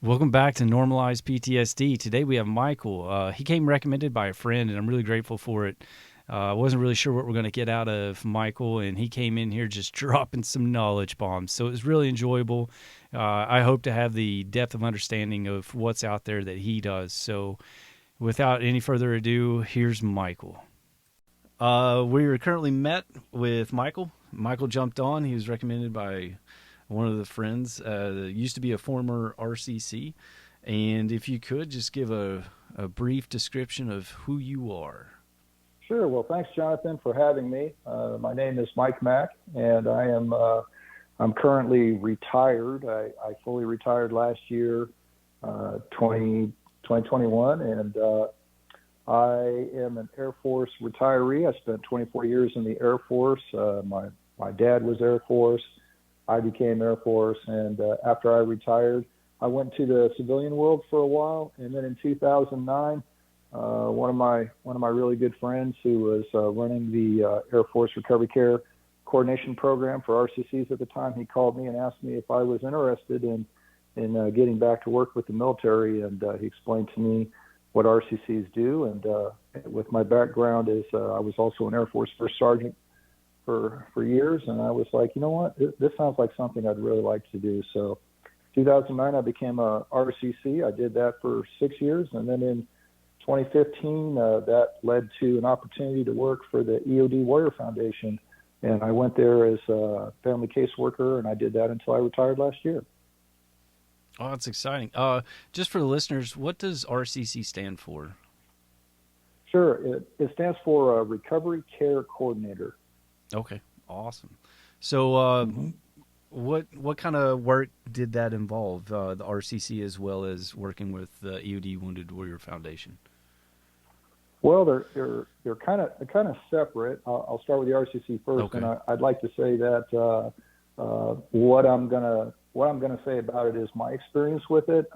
Welcome back to Normalized PTSD. Today we have Micheal. He came recommended by a friend, and I'm really grateful for it. I wasn't really sure what we're going to get out of Micheal, and he came in here just dropping some knowledge bombs. So it was really enjoyable. I hope to have the depth of understanding of what's out there that he does. So without any further ado, here's Micheal. We are currently met with Micheal. Micheal jumped on. He was recommended by one of the friends that used to be a former RCC. And if you could just give a brief description of who you are. Sure. Well, thanks, Jonathan, for having me. My name is Mike Mack, and I'm currently retired. I fully retired last year, 2021, and I am an Air Force retiree. I spent 24 years in the Air Force. My dad was Air Force. I became Air Force, and after I retired, I went to the civilian world for a while, and then in 2009, one of my really good friends who was running the Air Force Recovery Care Coordination Program for RCCs at the time, he called me and asked me if I was interested in getting back to work with the military, and he explained to me what RCCs do, and with my background is I was also an Air Force First Sergeant for years, and I was like, you know what, this sounds like something I'd really like to do. So 2009, I became a RCC. I did that for 6 years, and then in 2015, that led to an opportunity to work for the Eod Warrior Foundation, and I went there as a family caseworker, and I did that until I retired last year. Oh, that's exciting. Just for the listeners, what does RCC stand for? Sure, it stands for Recovery Care Coordinator. Okay, awesome. So, what kind of work did that involve? The RCC as well as working with the EOD Wounded Warrior Foundation. Well, they're kind of separate. I'll start with the RCC first, Okay. and I'd like to say that what I'm gonna say about it is my experience with it.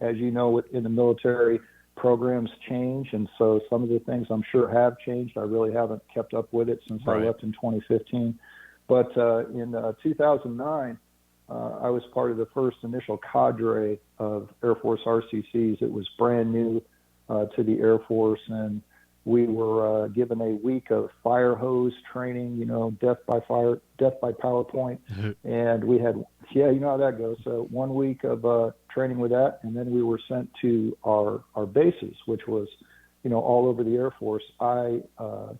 As you know, in the military, programs change, and so some of the things I'm sure have changed. I really haven't kept up with it since I Right. left in 2015. But in 2009, I was part of the first initial cadre of Air Force RCCs. It was brand new to the Air Force, and we were given a week of fire hose training, death by fire, death by PowerPoint. And we had, yeah, you know how that goes. So 1 week of training with that, and then we were sent to our bases, which was, all over the Air Force. I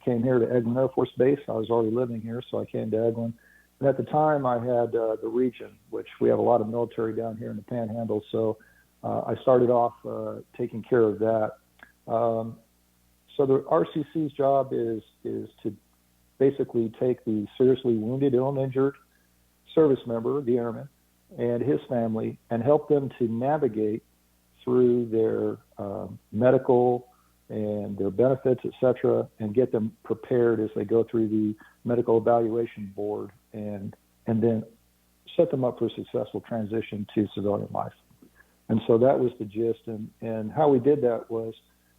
came here to Eglin Air Force Base. I was already living here, so I came to Eglin. And at the time, I had the region, which we have a lot of military down here in the Panhandle. So I started off taking care of that. So the RCC's job is to basically take the seriously wounded, ill, and injured service member, the airman, and his family, and help them to navigate through their medical and their benefits, et cetera, and get them prepared as they go through the medical evaluation board, and then set them up for a successful transition to civilian life. And so that was the gist. And how we did that was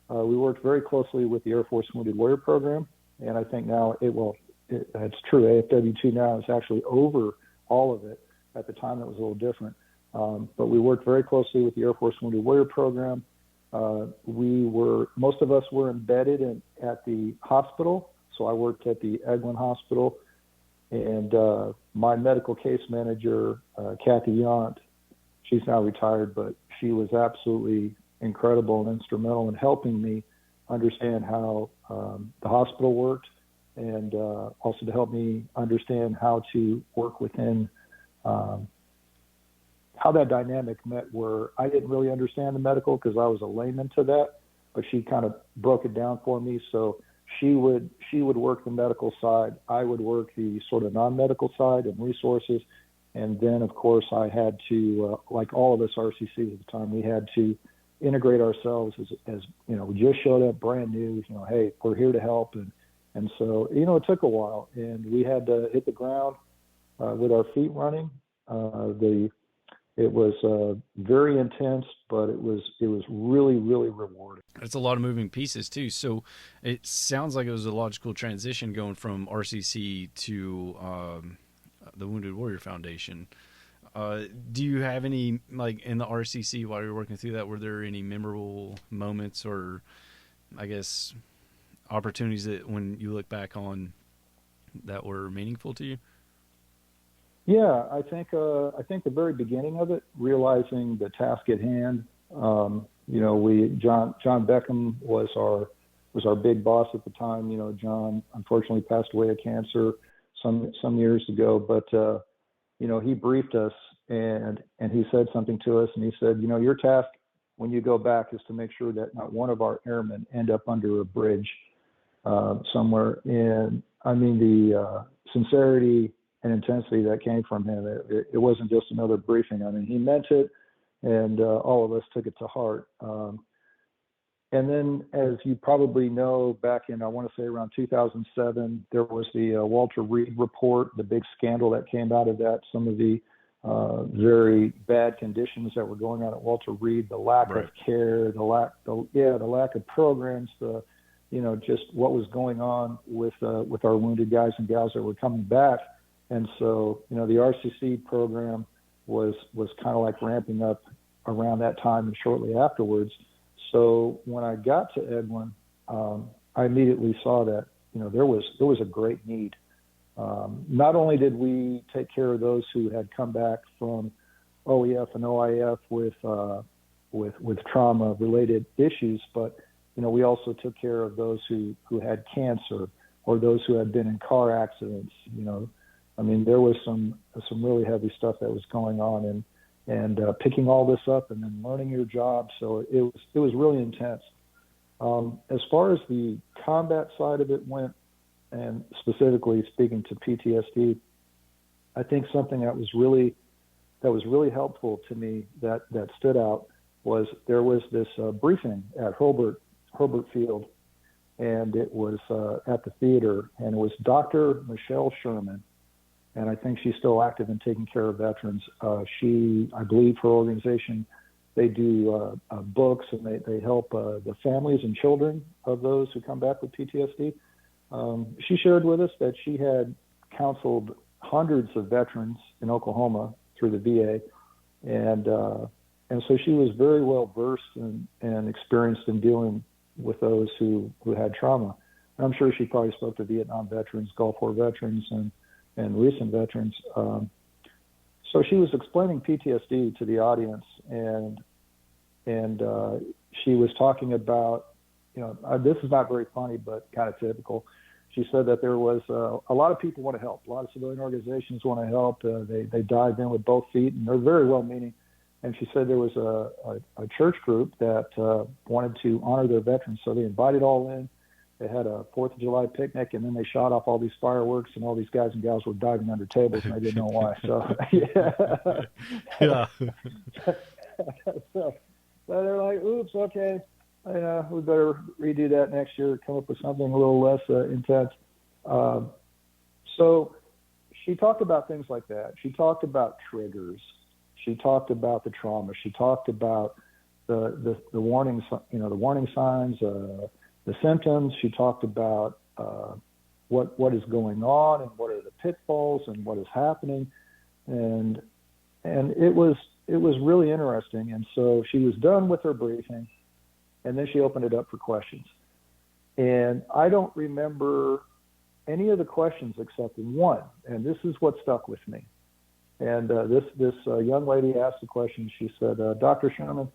we worked very closely with the Air Force Wounded Warrior Program, and I think now it's true. AFW2 now is actually over all of it. At the time, it was a little different. But we worked very closely with the Air Force Wounded Warrior Program. Most of us were embedded at the hospital. So I worked at the Eglin Hospital, and my medical case manager, Kathy Yant, she's now retired, but she was absolutely incredible and instrumental in helping me understand how the hospital worked, and also to help me understand how to work within how that dynamic met, where I didn't really understand the medical because I was a layman to that, but she kind of broke it down for me. So she would work the medical side. I would work the sort of non-medical side and resources. And then, of course, I had to, like all of us RCCs at the time, we had to integrate ourselves as we just showed up brand new, hey, we're here to help. And so, it took a while, and we had to hit the ground with our feet running. It was very intense, but it was really, really rewarding. It's a lot of moving pieces too. So it sounds like it was a logical transition going from RCC to the Wounded Warrior Foundation. Do you have any, like, in the RCC while you're working through that, were there any memorable moments or, I guess, opportunities that when you look back on that were meaningful to you? Yeah, I think the very beginning of it, realizing the task at hand. John Beckham was our big boss at the time. John unfortunately passed away of cancer some years ago, but he briefed us and he said something to us, and he said, your task when you go back is to make sure that not one of our airmen end up under a bridge somewhere. And I mean, the sincerity and intensity that came from him, it wasn't just another briefing. I mean, he meant it, and all of us took it to heart. And then, as you probably know, back in, I want to say around 2007, there was the Walter Reed report, the big scandal that came out of that, some of the very bad conditions that were going on at Walter Reed, the lack of care, the lack of programs, just what was going on with our wounded guys and gals that were coming back. And so, the RCC program was kind of like ramping up around that time and shortly afterwards. So when I got to Edwin, I immediately saw that, there was a great need. Not only did we take care of those who had come back from OEF and OIF with trauma-related issues, but we also took care of those who had cancer or those who had been in car accidents. I mean, there was some really heavy stuff that was going on, and picking all this up and then learning your job. So it was really intense. As far as the combat side of it went, and specifically speaking to PTSD, I think something that was really helpful to me that stood out was there was this briefing at Hurlburt Field, and it was at the theater, and it was Dr. Micheal Sherman, and I think she's still active in taking care of veterans. I believe her organization, they do books, and they help the families and children of those who come back with PTSD. She shared with us that she had counseled hundreds of veterans in Oklahoma through the VA, and so she was very well versed and experienced in dealing with those who had trauma. And I'm sure she probably spoke to Vietnam veterans, Gulf War veterans, and recent veterans. So she was explaining PTSD to the audience, and she was talking about, this is not very funny, but kind of typical. She said that there was a lot of people want to help. A lot of civilian organizations want to help. They dive in with both feet, and they're very well-meaning. And she said there was a church group that wanted to honor their veterans, so they invited all in. They had a 4th of July picnic, and then they shot off all these fireworks, and all these guys and gals were diving under tables, and I didn't know why. So, yeah. So they're like, oops, okay. We better redo that next year, come up with something a little less intense. So she talked about things like that. She talked about triggers. She talked about the trauma. She talked about the warning, the warning signs, the symptoms. She talked about what is going on and what are the pitfalls and what is happening, and it was really interesting. And so she was done with her briefing, and then she opened it up for questions. And I don't remember any of the questions except one, and this is what stuck with me. And this young lady asked the question. She said, Dr. Sherman,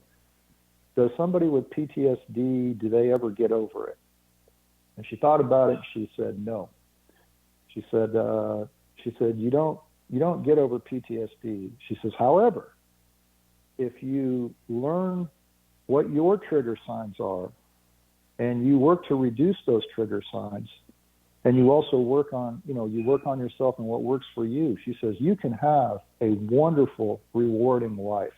does somebody with PTSD, do they ever get over it? And she thought about it. She said, no. She said, you don't get over PTSD. She says, however, if you learn what your trigger signs are, and you work to reduce those trigger signs, and you also work on yourself and what works for you. She says, you can have a wonderful, rewarding life.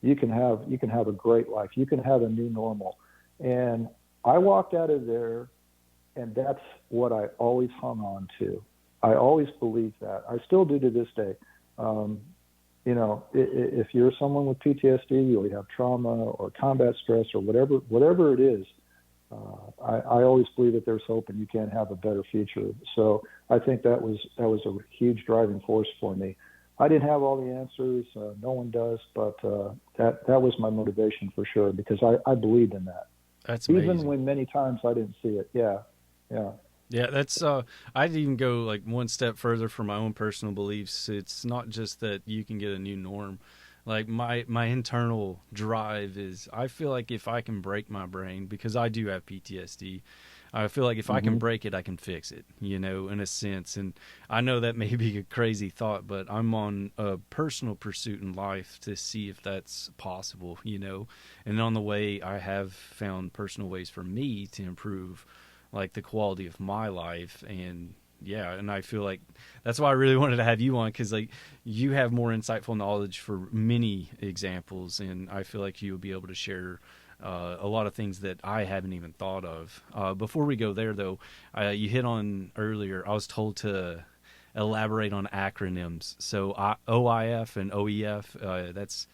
You can have a great life. You can have a new normal. And I walked out of there, and that's what I always hung on to. I always believed that. I still do to this day. If you're someone with PTSD or you have trauma or combat stress or whatever it is, I always believe that there's hope and you can have a better future. So I think that was a huge driving force for me. I didn't have all the answers. No one does, but that was my motivation for sure because I believed in that, That's even amazing. when many times I didn't see it. Yeah, yeah, Yeah, that's I'd even go like one step further for my own personal beliefs. It's not just that you can get a new norm. Like my internal drive is I feel like if I can break my brain because I do have PTSD, I feel like if I can hmm break it, I can fix it, in a sense. And I know that may be a crazy thought, but I'm on a personal pursuit in life to see if that's possible. And on the way, I have found personal ways for me to improve like the quality of my life. And yeah, and I feel like that's why I really wanted to have you on, because like you have more insightful knowledge for many examples, and I feel like you'll be able to share a lot of things that I haven't even thought of. Before we go there, though, you hit on earlier. I was told to elaborate on acronyms. So OIF and OEF. That's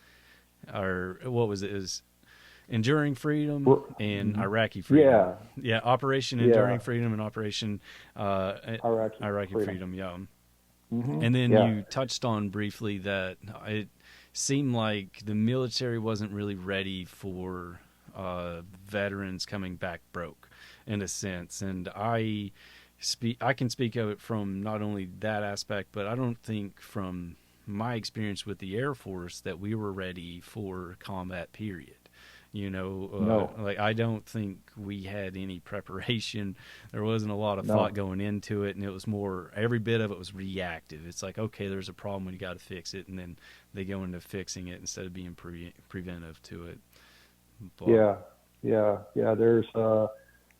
our what was it? Is Enduring Freedom and Mhm. Iraqi Freedom. Yeah, Yeah, Operation yeah. Enduring Freedom and Operation uh, Iraqi Iraqi freedom. Freedom. Yeah, hmm and then Yeah, you touched on briefly that it seemed like the military wasn't really ready for veterans coming back broke, in a sense. And I can speak of it from not only that aspect, but I don't think from my experience with the Air Force that we were ready for combat. Period. no, Like I don't think we had any preparation. There wasn't a lot of thought no. going into it, and it was more every bit of it was reactive. It's like, okay, there's a problem, we got to fix it, and then they go into fixing it instead of being preventive to it. But Yeah, yeah. There's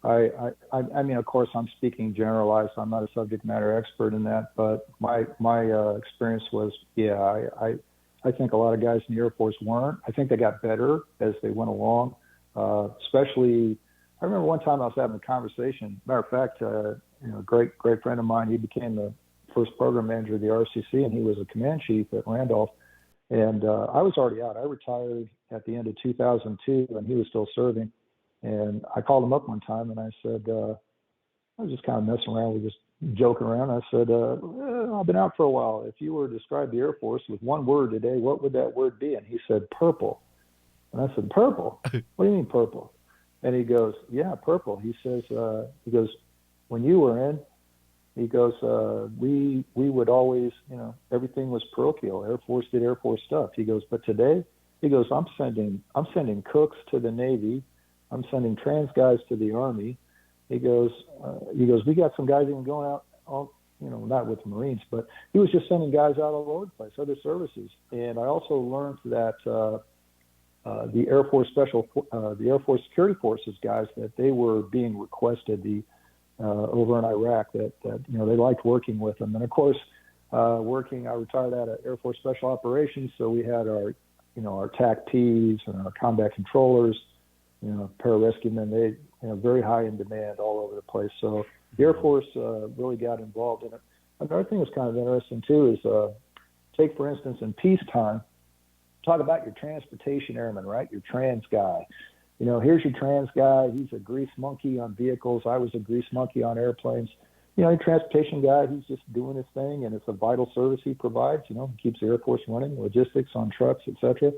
I mean, of course, I'm speaking generalized. I'm not a subject matter expert in that, but my experience was, yeah, I think a lot of guys in the Air Force weren't. I think they got better as they went along. Especially, I remember one time I was having a conversation. Matter of fact, great friend of mine. He became the first program manager of the RCC, and he was a command chief at Randolph. And I was already out. I retired at the end of 2002, and he was still serving. And I called him up one time, and I said, I was just kind of messing around. We just joking around. I said, I've been out for a while. If you were to describe the Air Force with one word today, what would that word be? And he said, purple. And I said, purple? What do you mean purple? And he goes, yeah, purple. He goes, when you were in, he goes, we would always, everything was parochial. Air Force did Air Force stuff. He goes, but today, he goes, I'm sending cooks to the Navy. I'm sending trans guys to the Army. He goes, we got some guys even going out, not with the Marines, but he was just sending guys out all over the place, other services. And I also learned that the Air Force Security Forces guys, that they were being requested over in Iraq, that they liked working with them. And of course, I retired out of Air Force Special Operations, so we had our TAC-Ps and our combat controllers, pararescue men. They very high in demand all over the place. So the Air Force really got involved in it. Another thing that's kind of interesting too is take for instance in peacetime, talk about your transportation airman, right? Your trans guy. Here's your trans guy. He's a grease monkey on vehicles. I was a grease monkey on airplanes. Your transportation guy, he's just doing his thing, and it's a vital service he provides. He keeps the Air Force running, logistics on trucks, etc.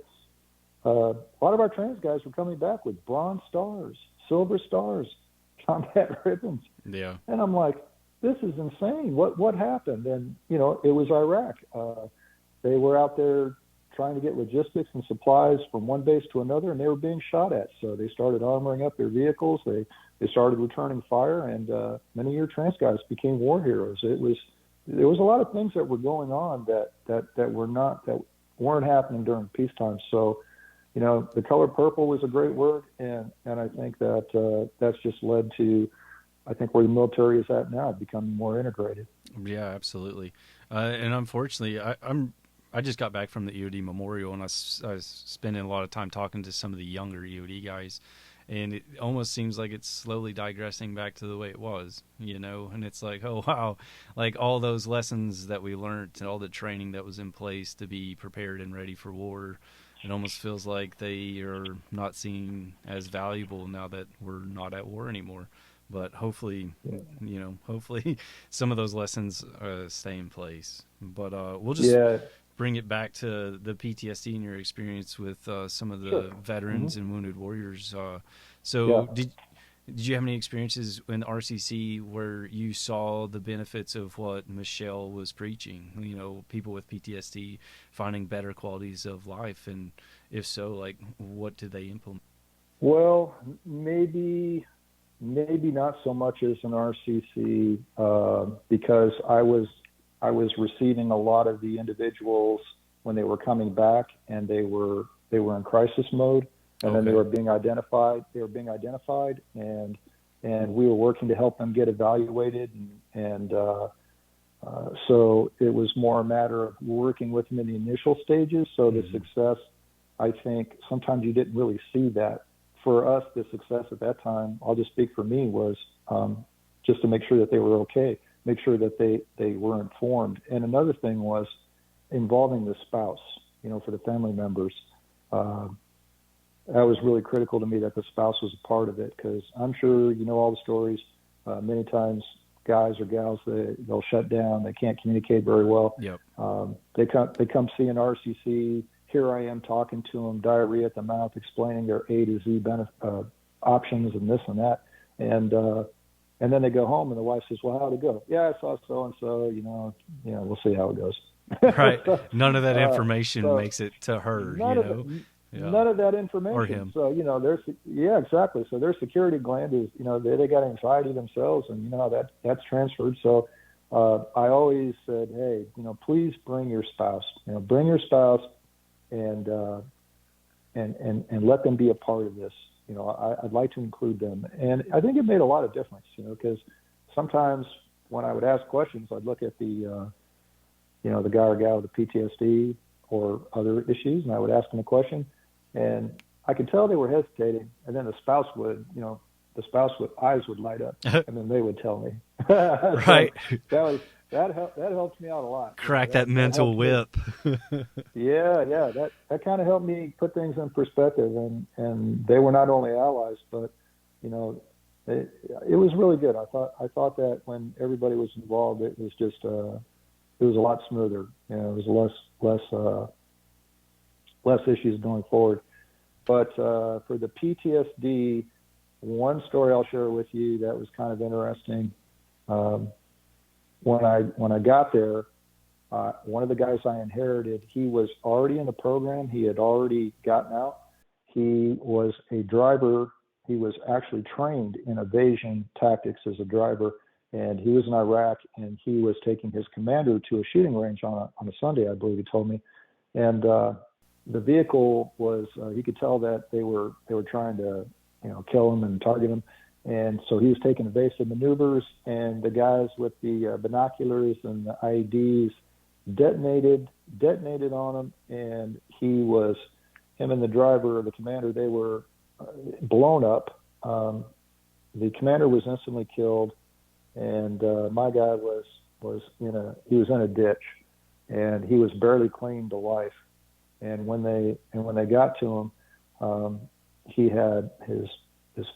A lot of our trans guys were coming back with bronze stars, silver stars, combat ribbons. yeah, And I'm like, this is insane. What happened? And, it was Iraq. They were out there trying to get logistics and supplies from one base to another, and they were being shot at. So they started armoring up their vehicles. They started returning fire, and many of your trans guys became war heroes. There was a lot of things that were going on that weren't happening during peacetime. So, the color purple was a great word, and I think that that's just led to, I think, where the military is at now, becoming more integrated. yeah, absolutely. And unfortunately, I just got back from the EOD Memorial, and I was spending a lot of time talking to some of the younger EOD guys, and it almost seems like it's slowly digressing back to the way it was, and it's like, oh wow, like all those lessons that we learned and all the training that was in place to be prepared and ready for war, it almost feels like they are not seen as valuable now that we're not at war anymore. But hopefully, Yeah. hopefully some of those lessons stay in place. But we'll just Yeah. bring it back to the PTSD and your experience with some of the Sure. veterans and wounded warriors. So Yeah. did you have any experiences in RCC where you saw the benefits of what Micheal was preaching? You know, people with PTSD finding better qualities of life, and if so, like what did they implement? Well, maybe not so much as an RCC, because I was receiving a lot of the individuals when they were coming back, and they were in crisis mode, and then they were being identified. And we were working to help them get evaluated, and so it was more a matter of working with them in the initial stages. So the success, I think, sometimes you didn't really see that. For us, the success at that time, I'll just speak for me, was just to make sure that they were okay, make sure that they were informed. And another thing was involving the spouse, you know, for the family members. That was really critical to me, that the spouse was a part of it, because I'm sure you know all the stories. Many times guys or gals, they'll shut down. They can't communicate very well. Yep. They come see an RCC. Here I am talking to them, diarrhea at the mouth, explaining their A to Z options and this and that. And then they go home, and the wife says, "Well, how'd it go?" "Yeah, I saw so and so. You know, we'll see how it goes." Right. None of that information makes it to her. None of that information. Or him. So, exactly. So their security gland is, they got anxiety themselves, and that's transferred. So I always said, hey, please bring your spouse. Bring your spouse, and let them be a part of this. I'd like to include them, and I think it made a lot of difference. Because sometimes when I would ask questions, I'd look at the the guy or gal with the PTSD or other issues, and I would ask them a question, and I could tell they were hesitating, and then the spouse would eyes would light up, and then they would tell me. Right. So that helped me out a lot. Crack that mental whip. Yeah, that kind of helped me put things in perspective, and they were not only allies, but it was really good. I thought that when everybody was involved, it was just it was a lot smoother. It was less issues going forward. But for the PTSD, one story I'll share with you that was kind of interesting. When I got there, one of the guys I inherited, he was already in the program. He had already gotten out. He was a driver. He was actually trained in evasion tactics as a driver, and he was in Iraq, and he was taking his commander to a shooting range on a Sunday, I believe he told me. And the vehicle was, he could tell that they were trying to, kill him and target him. And so he was taking evasive maneuvers, and the guys with the binoculars and the IEDs detonated on him, and him and the driver or the commander, they were blown up. The commander was instantly killed, and my guy was in a ditch, and he was barely clinging to life. And when they got to him, he had his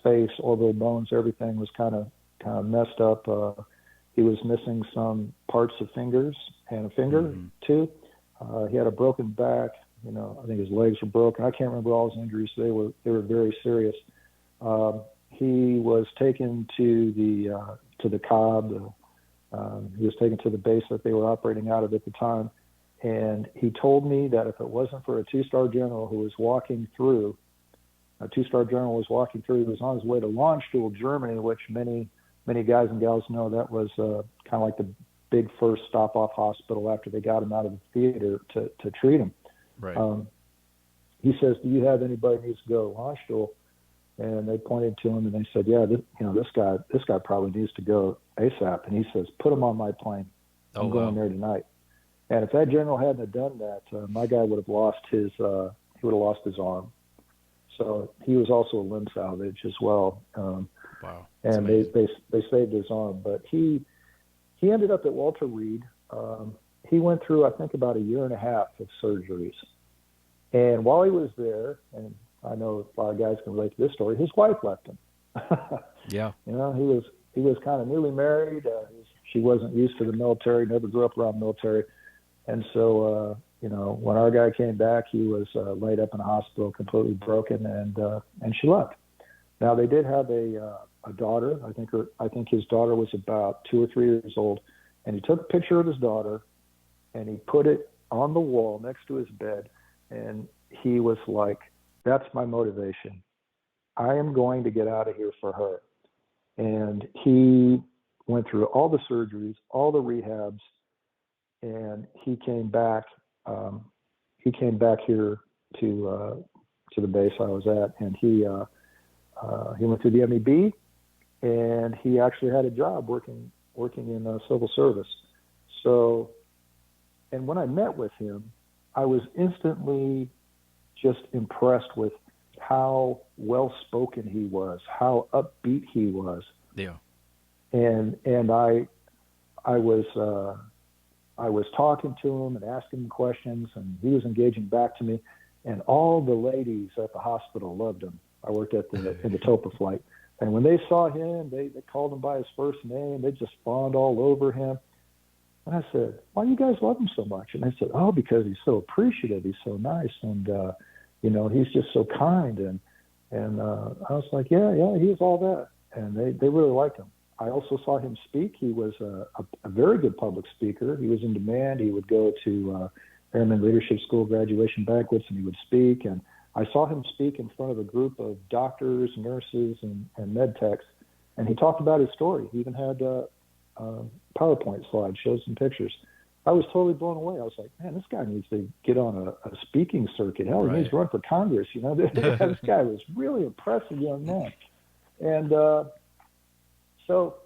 face, orbital bones, everything was kind of messed up. He was missing some parts of fingers and a finger too. He had a broken back. I think his legs were broken. I can't remember all his injuries. They were very serious. He was taken to the Cobb. He was taken to the base that they were operating out of at the time. And he told me that if it wasn't for a two-star general who was walking through, he was on his way to Landstuhl, Germany, which many guys and gals know that was kind of like the big first stop-off hospital after they got him out of the theater to treat him. Right. He says, "Do you have anybody who needs to go to Landstuhl?" And they pointed to him, and they said, "Yeah, this guy probably needs to go ASAP." And he says, "Put him on my plane. I'm going there tonight." And if that general hadn't have done that, my guy would have lost his arm. So he was also a limb salvage as well. Wow. And they saved his arm, but he ended up at Walter Reed. He went through, I think, about a year and a half of surgeries. And while he was there, and I know a lot of guys can relate to this story, his wife left him. Yeah. He was kind of newly married. She wasn't used to the military, never grew up around military. And so when our guy came back, he was laid up in a hospital, completely broken, and she left. Now they did have a daughter. I think his daughter was about 2 or 3 years old, and he took a picture of his daughter, and he put it on the wall next to his bed, and he was like, "That's my motivation. I am going to get out of here for her." And he went through all the surgeries, all the rehabs, and he came back. He came back here to the base I was at, and he went through the MEB, and he actually had a job working in civil service. So, and when I met with him, I was instantly just impressed with how well spoken he was, how upbeat he was. Yeah. And I was talking to him and asking him questions, and he was engaging back to me. And all the ladies at the hospital loved him. I worked in the TOPA flight. And when they saw him, they called him by his first name. They just fawned all over him. And I said, "Why do you guys love him so much?" And they said, "Oh, because he's so appreciative. He's so nice. And, he's just so kind." And I was like, yeah, he is all that. And they really liked him. I also saw him speak. He was a very good public speaker. He was in demand. He would go to Airman Leadership School graduation banquets, and he would speak. And I saw him speak in front of a group of doctors, nurses, and med techs, and he talked about his story. He even had PowerPoint slides, showed some pictures. I was totally blown away. I was like, man, this guy needs to get on a speaking circuit. Hell, he needs to run for Congress. This guy was really impressive young man. And so,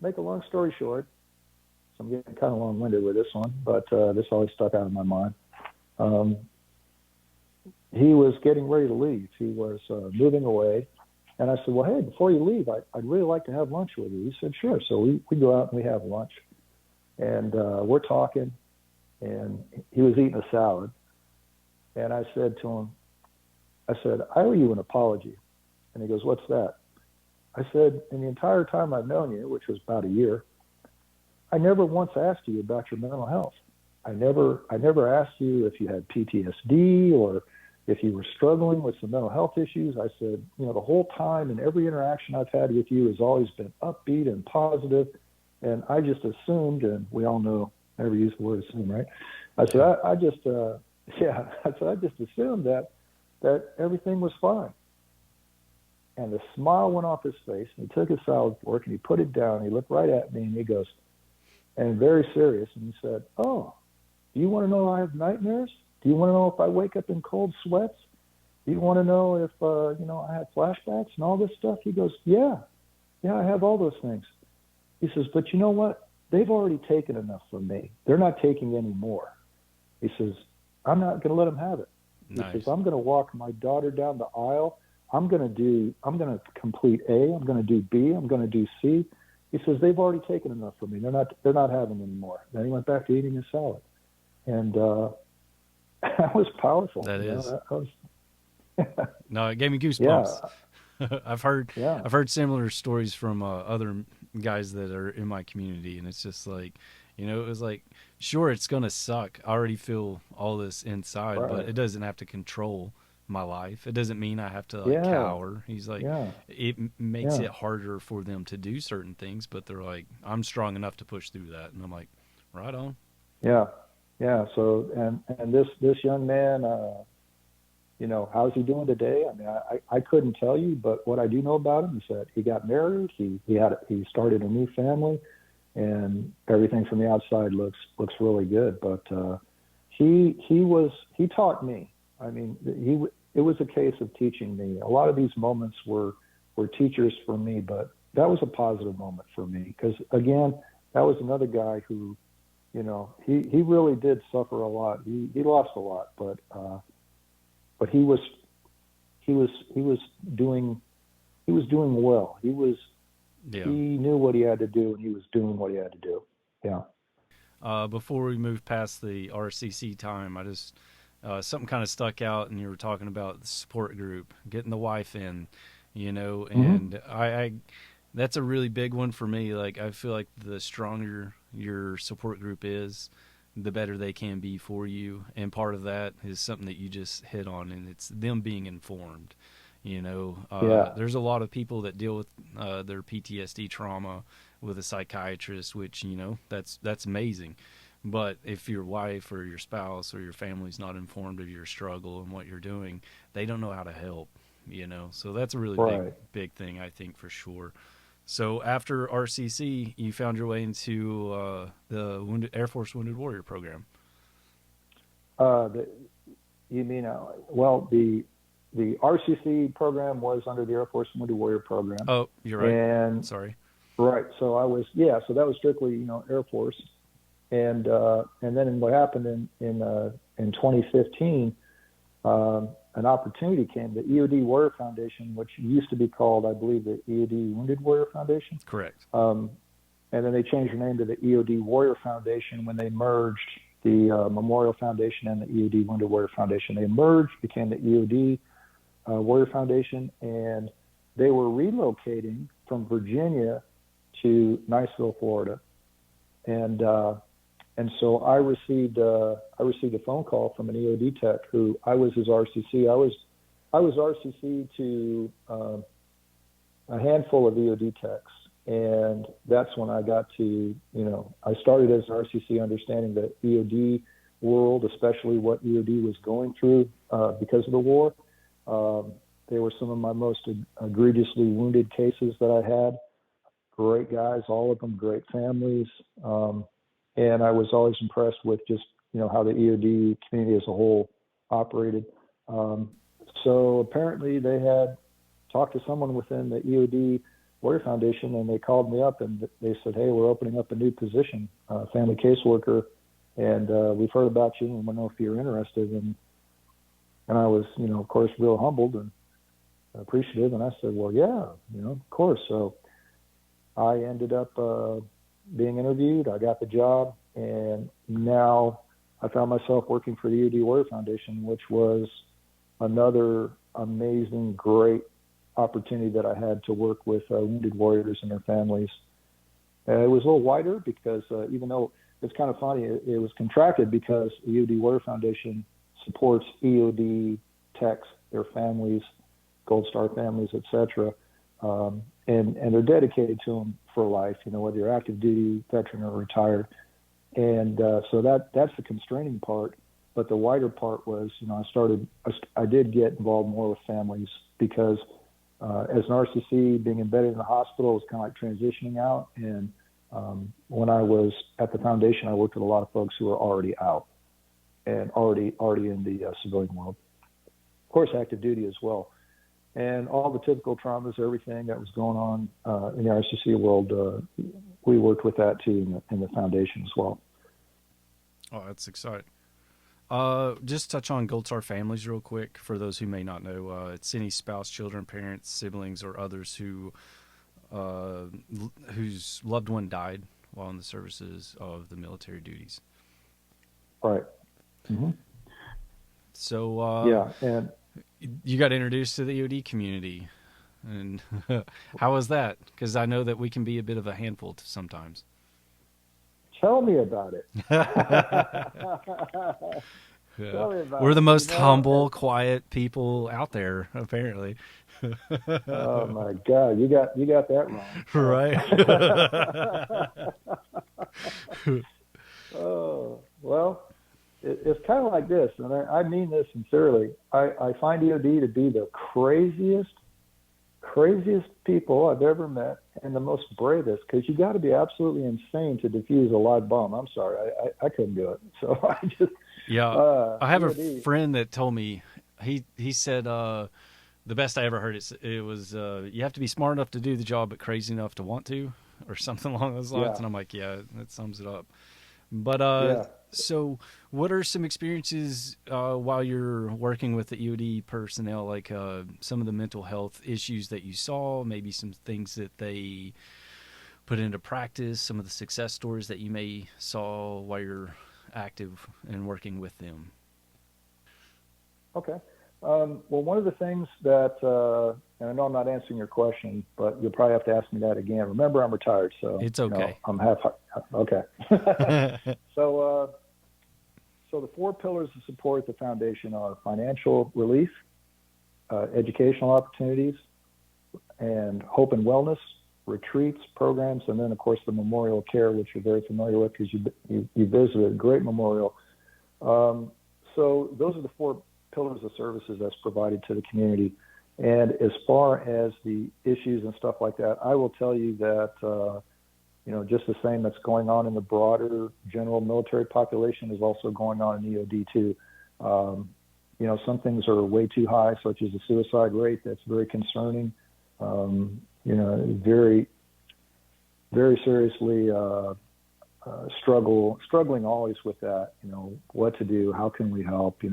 make a long story short, so I'm getting kind of long-winded with this one, but this always stuck out in my mind. He was getting ready to leave. He was moving away. And I said, "Well, hey, before you leave, I'd really like to have lunch with you." He said, "Sure." So we go out and we have lunch. And we're talking, and he was eating a salad. And I said to him, "I owe you an apology." And he goes, "What's that?" I said, "In the entire time I've known you, which was about a year, I never once asked you about your mental health. I never asked you if you had PTSD or if you were struggling with some mental health issues." I said, "The whole time and every interaction I've had with you has always been upbeat and positive. And I just assumed," and we all know, never use the word assume, right? I said, I just assumed that everything was fine." And the smile went off his face, and he took his salad fork and he put it down. He looked right at me and he goes, and very serious, and he said, "Oh, do you want to know I have nightmares? Do you want to know if I wake up in cold sweats? Do you want to know if, I had flashbacks and all this stuff?" He goes, Yeah, I have all those things." He says, "But you know what? They've already taken enough from me. They're not taking any more." He says, "I'm not going to let them have it." Nice. He says, "I'm going to walk my daughter down the aisle. I'm going to complete A. I'm going to do B. I'm going to do C." He says, "They've already taken enough from me. They're not having any more." Then he went back to eating his salad. And that was powerful. That is. That was... No, it gave me goosebumps. Yeah. I've heard similar stories from other guys that are in my community, and it's just like, it was like, sure, it's gonna suck. I already feel all this inside, right, but it doesn't have to control my life. It doesn't mean I have to cower. He's like, it makes it harder for them to do certain things, but they're like, I'm strong enough to push through that, and I'm like, right on. Yeah. So and this young man. How's he doing today? I mean, I couldn't tell you, but what I do know about him is that he got married, he started a new family, and everything from the outside looks really good. But he taught me. I mean, it was a case of teaching me. A lot of these moments were teachers for me, but that was a positive moment for me because, again, that was another guy who, he really did suffer a lot. He lost a lot, but he was doing well. He knew what he had to do, and he was doing what he had to do. Yeah. Before we move past the RCC time, I just something kind of stuck out, and you were talking about the support group, getting the wife in, and I that's a really big one for me. Like, I feel like the stronger your support group is, the better they can be for you. And part of that is something that you just hit on, and it's them being informed. Yeah. There's a lot of people that deal with their PTSD trauma with a psychiatrist, which, that's amazing. But if your wife or your spouse or your family's not informed of your struggle and what you're doing, they don't know how to help, So that's a really Right. big thing, I think, for sure. So after RCC, you found your way into the Air Force Wounded Warrior program. The, you mean, well, the RCC program was under the Air Force Wounded Warrior program. Oh, you're right. And Sorry. right, so so that was strictly, Air Force, and then what happened in 2015, an opportunity came. The Eod Warrior Foundation, which used to be called, I believe, the Eod Wounded Warrior Foundation. Correct. And then they changed their name to the Eod Warrior Foundation when they merged the Memorial Foundation and the Eod Wounded Warrior Foundation. They merged, became the Eod Warrior Foundation, and they were relocating from Virginia to Niceville, Florida, and so I received a phone call from an EOD tech who I was his RCC. I was RCC to a handful of EOD techs, and that's when I got to, I started as RCC understanding the EOD world, especially what EOD was going through because of the war. They were some of my most egregiously wounded cases that I had. Great guys, all of them, great families. And I was always impressed with just, how the EOD community as a whole operated. So apparently they had talked to someone within the EOD Warrior Foundation, and they called me up and they said, "Hey, we're opening up a new position, family caseworker, and we've heard about you and want to know if you're interested." And I was, of course, real humbled and appreciative. And I said, "Well, yeah, of course." So I ended up being interviewed. I got the job, and now I found myself working for the Eod Warrior Foundation, which was another amazing, great opportunity that I had to work with wounded warriors and their families. It was a little wider because even though it's kind of funny, it was contracted because the Eod Warrior Foundation supports EOD techs, their families, Gold Star families, etc. And they're dedicated to them for life, whether you're active duty, veteran, or retired. And so that's the constraining part. But the wider part was, I did get involved more with families because as an RCC, being embedded in the hospital was kind of like transitioning out. And when I was at the foundation, I worked with a lot of folks who were already out and already in the civilian world. Of course, active duty as well. And all the typical traumas, everything that was going on in the RCC world, we worked with that too in the foundation as well. Oh, that's exciting. Just touch on Gold Star families real quick for those who may not know. It's any spouse, children, parents, siblings, or others who whose loved one died while in the services of the military duties. Right. Mm-hmm. So yeah, and you got introduced to the EOD community, and how was that? Because I know that we can be a bit of a handful sometimes. Tell me about it. Yeah. Tell me about We're the it. most humble, quiet people out there, apparently. Oh my God, you got that wrong. Right. Oh, well, it's kind of like this, and I mean this sincerely. I find EOD to be the craziest people I've ever met, and the most bravest, because you got to be absolutely insane to defuse a live bomb. I'm sorry, I couldn't do it. So I just I have EOD. a friend that told me he said the best I ever heard it was you have to be smart enough to do the job but crazy enough to want to, or something along those lines. Yeah. And I'm like, yeah, that sums it up. But so what are some experiences while you're working with the EOD personnel, like some of the mental health issues that you saw, maybe some things that they put into practice, some of the success stories that you may saw while you're active and working with them? Okay. Well, one of the things that, and I know I'm not answering your question, but you'll probably have to ask me that again. Remember, I'm retired, so it's okay. I'm half. Okay. So So the four pillars of support at the foundation are financial relief, educational opportunities, and hope and wellness, retreats, programs, and then, of course, the memorial care, which you're very familiar with because you visited a great memorial. So those are the four pillars of services that's provided to the community. And as far as the issues and stuff like that, I will tell you that, just the same that's going on in the broader general military population is also going on in EOD too. Some things are way too high, such as the suicide rate. That's very concerning. Very, very seriously struggling always with that. What to do? How can we help?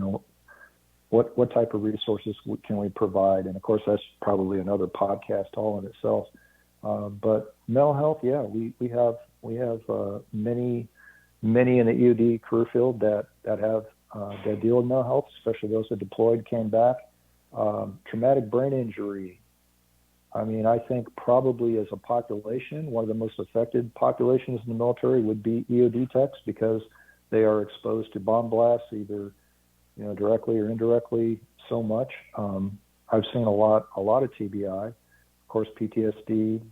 What type of resources can we provide? And of course, that's probably another podcast all in itself. But mental health, yeah, we have many in the EOD career field that deal with mental health, especially those that deployed, came back. Traumatic brain injury. I mean, I think probably as a population, one of the most affected populations in the military would be EOD techs because they are exposed to bomb blasts, either directly or indirectly, so much. I've seen a lot of TBI, of course, PTSD,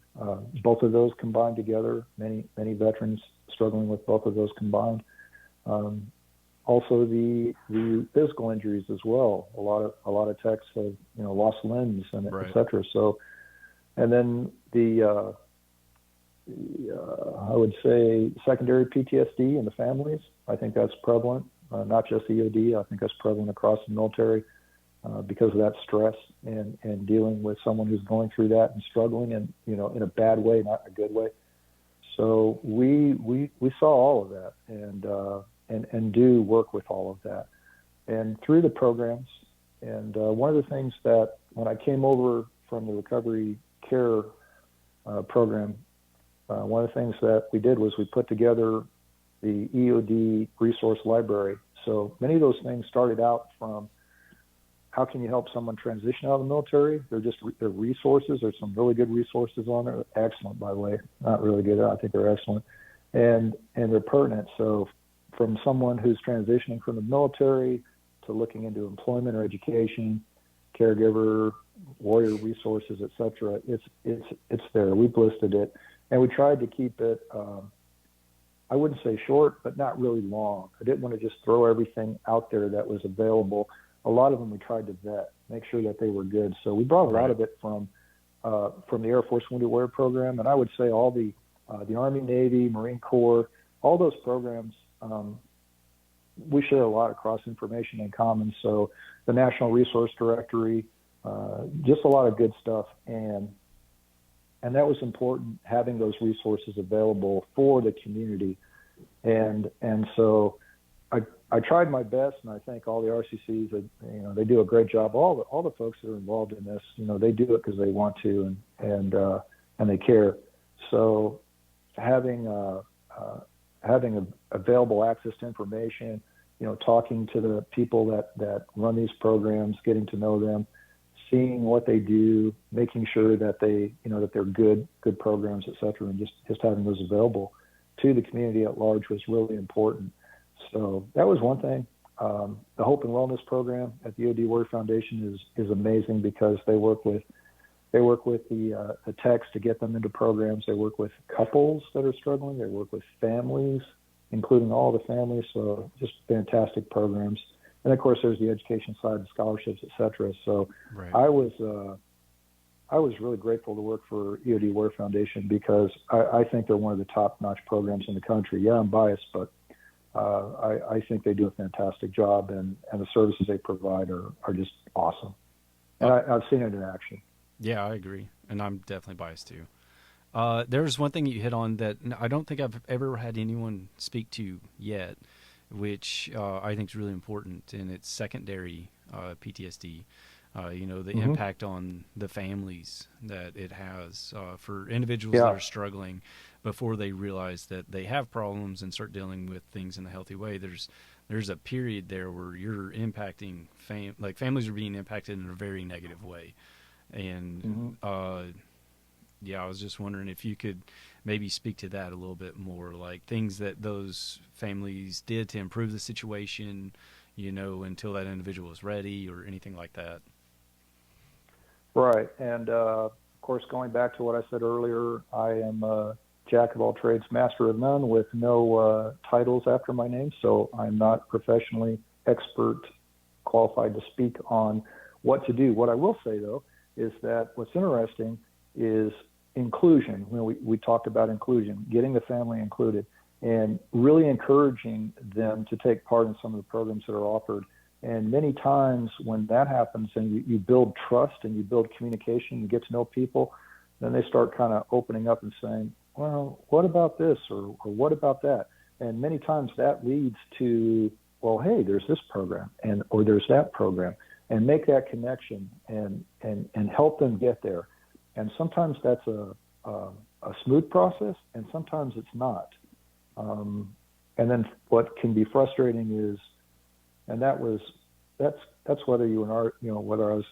both of those combined together. Many veterans struggling with both of those combined. Also, the physical injuries as well. A lot of techs have lost limbs and right. et cetera. So, and then I would say secondary PTSD in the families. I think that's prevalent. Not just EOD. I think that's prevalent across the military because of that stress and dealing with someone who's going through that and struggling and in a bad way, not in a good way. So we saw all of that and do work with all of that and through the programs. And one of the things that when I came over from the recovery care program, one of the things that we did was we put together the EOD resource library. So many of those things started out from how can you help someone transition out of the military? They're resources. There's some really good resources on there. Excellent, by the way. Not really good. I think they're excellent. And they're pertinent. So from someone who's transitioning from the military to looking into employment or education, caregiver, warrior resources, et cetera, it's there. We've listed it. And we tried to keep it, I wouldn't say short, but not really long. I didn't want to just throw everything out there that was available. A lot of them we tried to vet, make sure that they were good. So we brought a lot of it from the Air Force Wounded Warrior Program, and I would say all the Army, Navy, Marine Corps, all those programs, we share a lot of cross information in common. So the National Resource Directory, just a lot of good stuff, and that was important, having those resources available for the community. And so I tried my best, and I thank all the RCCs. They do a great job. All the folks that are involved in this, they do it because they want to and they care. So having available access to information, talking to the people that run these programs, getting to know them, seeing what they do, making sure that that they're good programs, et cetera, and just having those available to the community at large was really important. So that was one thing. The Hope and Wellness program at the Eod Warrior Foundation is amazing because they work with the techs to get them into programs. They work with couples that are struggling. They work with families, including all the families. So just fantastic programs. And of course, there's the education side, the scholarships, et cetera. So right. I was really grateful to work for Eod Warrior Foundation because I think they're one of the top-notch programs in the country. Yeah, I'm biased, but I think they do a fantastic job, and the services they provide are just awesome. And I've seen it in action. Yeah, I agree, and I'm definitely biased too. There's one thing you hit on that I don't think I've ever had anyone speak to yet, which I think is really important, and it's secondary PTSD. The impact on the families that it has for individuals that are struggling before they realize that they have problems and start dealing with things in a healthy way. There's a period there where you're impacting families are being impacted in a very negative way, and Yeah, I was just wondering if you could maybe speak to that a little bit more, like things that those families did to improve the situation, until that individual was ready or anything like that. Right. And of course, going back to what I said earlier, I am a jack of all trades, master of none, with no titles after my name. So I'm not professionally expert qualified to speak on what to do. What I will say, though, is that what's interesting is inclusion. We talked about inclusion, getting the family included, and really encouraging them to take part in some of the programs that are offered. And many times when that happens and you build trust and you build communication, you get to know people, then they start kind of opening up and saying, well, what about this or what about that? And many times that leads to, well, hey, there's this program or there's that program, and make that connection and help them get there. And sometimes that's a smooth process, and sometimes it's not. And then what can be frustrating is, and that's whether whether I was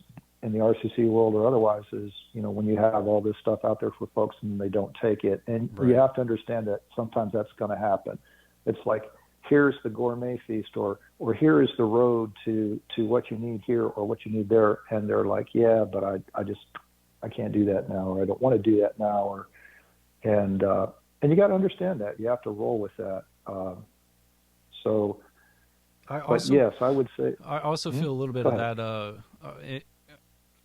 in the RCC world or otherwise, is when you have all this stuff out there for folks and they don't take it, and Right. you have to understand that sometimes that's going to happen. It's like, here's the gourmet feast, or here is the road to what you need here or what you need there, and they're like, yeah, but I can't do that now, or I don't want to do that now, and you got to understand that. You have to roll with that. But yes, I would say. I also feel a little bit Go of ahead. that.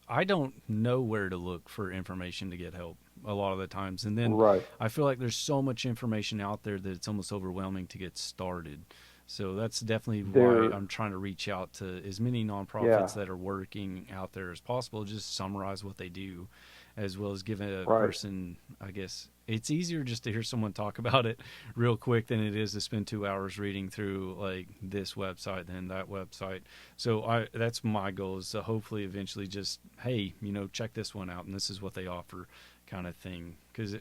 I don't know where to look for information to get help a lot of the times, and then Right. I feel like there's so much information out there that it's almost overwhelming to get started. So that's definitely why There. I'm trying to reach out to as many Yeah. nonprofits that are working out there as possible. Just summarize what they do, as well as give a Right. person, I guess, it's easier just to hear someone talk about it real quick than it is to spend 2 hours reading through like this website and that website. So that's my goal, is to hopefully eventually just, hey, check this one out and this is what they offer, kind of thing, because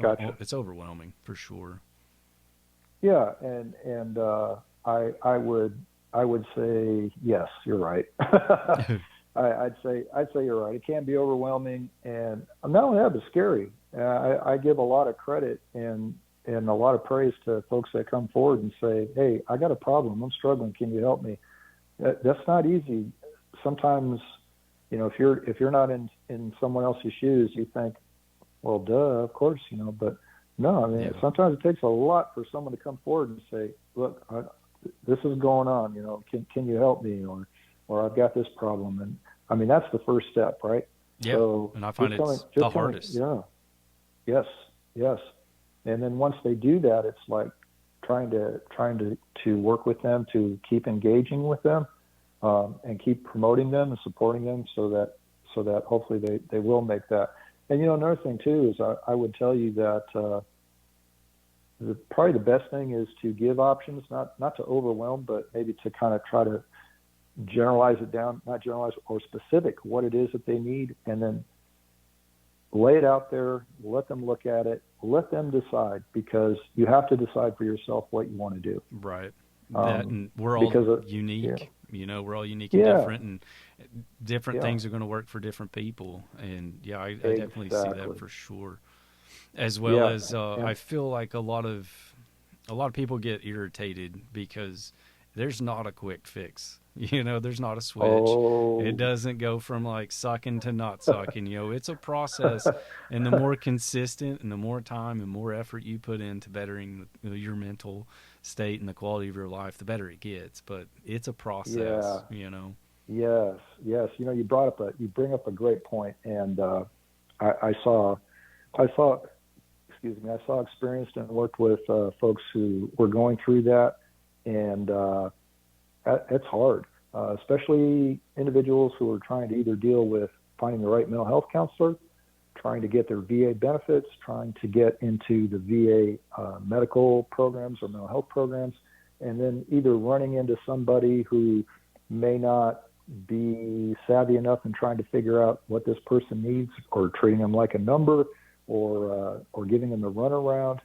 Gotcha. it's overwhelming for sure. Yeah, and I would say yes, you're right. I'd say you're right. It can be overwhelming, and not only that, but scary. I give a lot of credit and a lot of praise to folks that come forward and say, "Hey, I got a problem. I'm struggling. Can you help me?" That's not easy. Sometimes, if you're not in someone else's shoes, you think, well, duh, of course, but no, I mean, Yeah. sometimes it takes a lot for someone to come forward and say, look, this is going on, can you help me? Or I've got this problem. And I mean, that's the first step, right? Yeah. So And I find it's the hardest. yeah, yes, yes. And then once they do that, it's like trying to work with them, to keep engaging with them, and keep promoting them and supporting them so that hopefully they will make that. And another thing too is I would tell you that probably the best thing is to give options, not to overwhelm, but maybe to kind of try to generalize it down, not generalize or specific what it is that they need, and then lay it out there, let them look at it, let them decide, because you have to decide for yourself what you want to do. Right. That, and we're all unique. We're all unique and yeah, different, and different yeah, things are going to work for different people. And yeah, I definitely see that exactly. for sure. As well Yeah, as and I feel like a lot of people get irritated because there's not a quick fix. There's not a switch. It oh, doesn't go from like sucking to not sucking. It's a process, and the more consistent and the more time and more effort you put into bettering your mental state and the quality of your life, the better it gets. But it's a yeah, process. yes, yes. You bring up a great point, and I saw excuse me, I saw, experienced, and worked with folks who were going through that, and it's hard, especially individuals who are trying to either deal with finding the right mental health counselor, trying to get their VA benefits, trying to get into the VA medical programs or mental health programs, and then either running into somebody who may not be savvy enough in trying to figure out what this person needs, or treating them like a number, or giving them the runaround.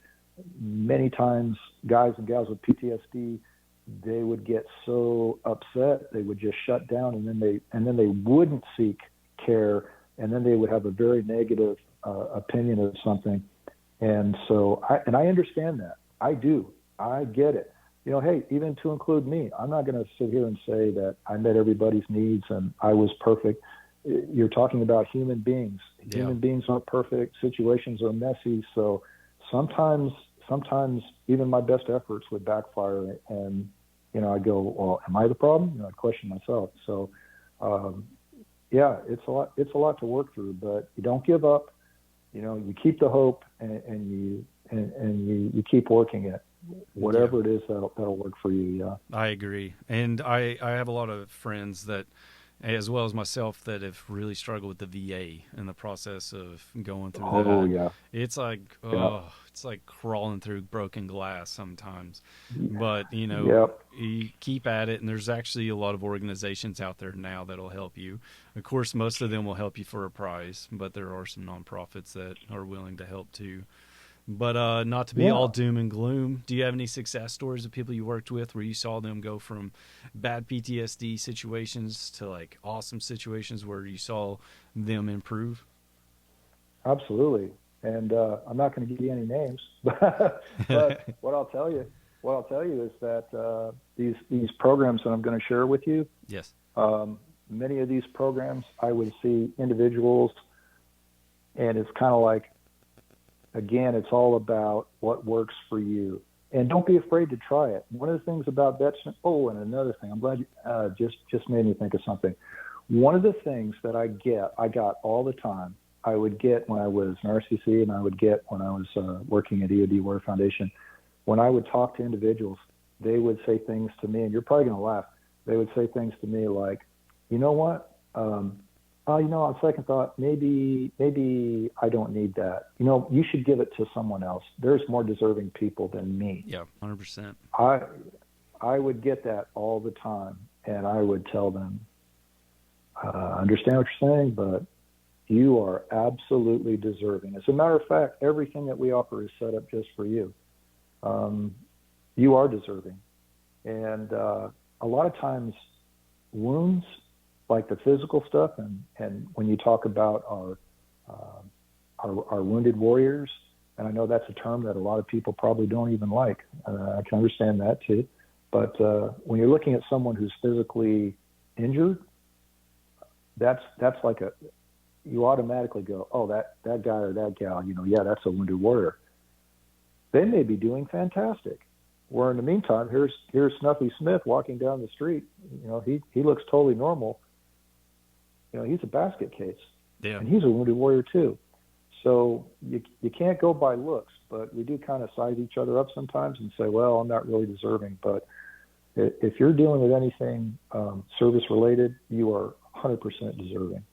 Many times, guys and gals with PTSD, they would get so upset they would just shut down, and then they wouldn't seek care, and then they would have a very negative opinion of something. And so I understand that. I do. I get it. You know, hey, even to include me, I'm not going to sit here and say that I met everybody's needs and I was perfect. You're talking about human beings. Yeah. Human beings aren't perfect. Situations are messy. So sometimes even my best efforts would backfire, and you know, I go, well, am I the problem? You know, I question myself. So yeah, it's a lot to work through, but you don't give up. You know, you keep the hope, and you keep working it. Whatever it is, that'll work for you. Yeah, I agree, and I have a lot of friends that, as well as myself, that have really struggled with the VA in the process of going through that. Oh yeah, It's like it's like crawling through broken glass sometimes. But you know, you keep at it, and there's actually a lot of organizations out there now that'll help you. Of course, most of them will help you for a price, but there are some nonprofits that are willing to help too. But not to be all doom and gloom, do you have any success stories of people you worked with where you saw them go from bad PTSD situations to like awesome situations where you saw them improve? Absolutely. And I'm not going to give you any names, but what I'll tell you is that these programs that I'm going to share with you, yes, many of these programs, I would see individuals, and it's kind of like, again, it's all about what works for you. And don't be afraid to try it. One of the things about vets, and another thing, I'm glad you just made me think of something. One of the things that I got all the time, I would get when I was an RCC, and I would get when I was working at Eod Warrior Foundation. When I would talk to individuals, they would say things to me, and you're probably going to laugh. They would say things to me like, you know what? You know, on second thought, maybe I don't need that. You know, you should give it to someone else. There's more deserving people than me. Yeah, 100%. I would get that all the time, and I would tell them, I understand what you're saying, but you are absolutely deserving. As a matter of fact, everything that we offer is set up just for you. You are deserving. And a lot of times wounds, like the physical stuff, and when you talk about our wounded warriors, and I know that's a term that a lot of people probably don't even like. I can understand that too. But when you're looking at someone who's physically injured, that's like you automatically go, oh, that guy or that gal, you know, yeah, that's a wounded warrior. They may be doing fantastic. Where in the meantime, here's Snuffy Smith walking down the street. You know, he looks totally normal. You know, he's a basket case, and he's a wounded warrior too. So you can't go by looks, but we do kind of size each other up sometimes and say, well, I'm not really deserving. But if you're dealing with anything service related, you are 100% deserving.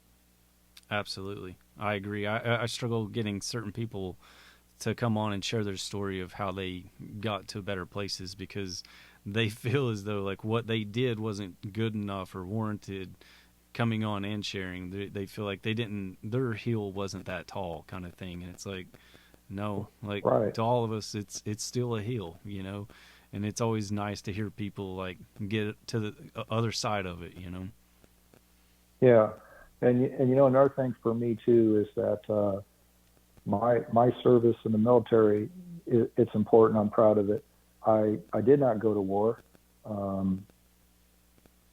Absolutely, I agree. I struggle getting certain people to come on and share their story of how they got to better places because they feel as though like what they did wasn't good enough or warranted coming on and sharing. They feel like their heel wasn't that tall kind of thing. And it's like, no, like to all of us, it's still a heel, you know, and it's always nice to hear people like get to the other side of it, you know? Yeah. And you know, another thing for me too, is that, my service in the military, it's important. I'm proud of it. I did not go to war.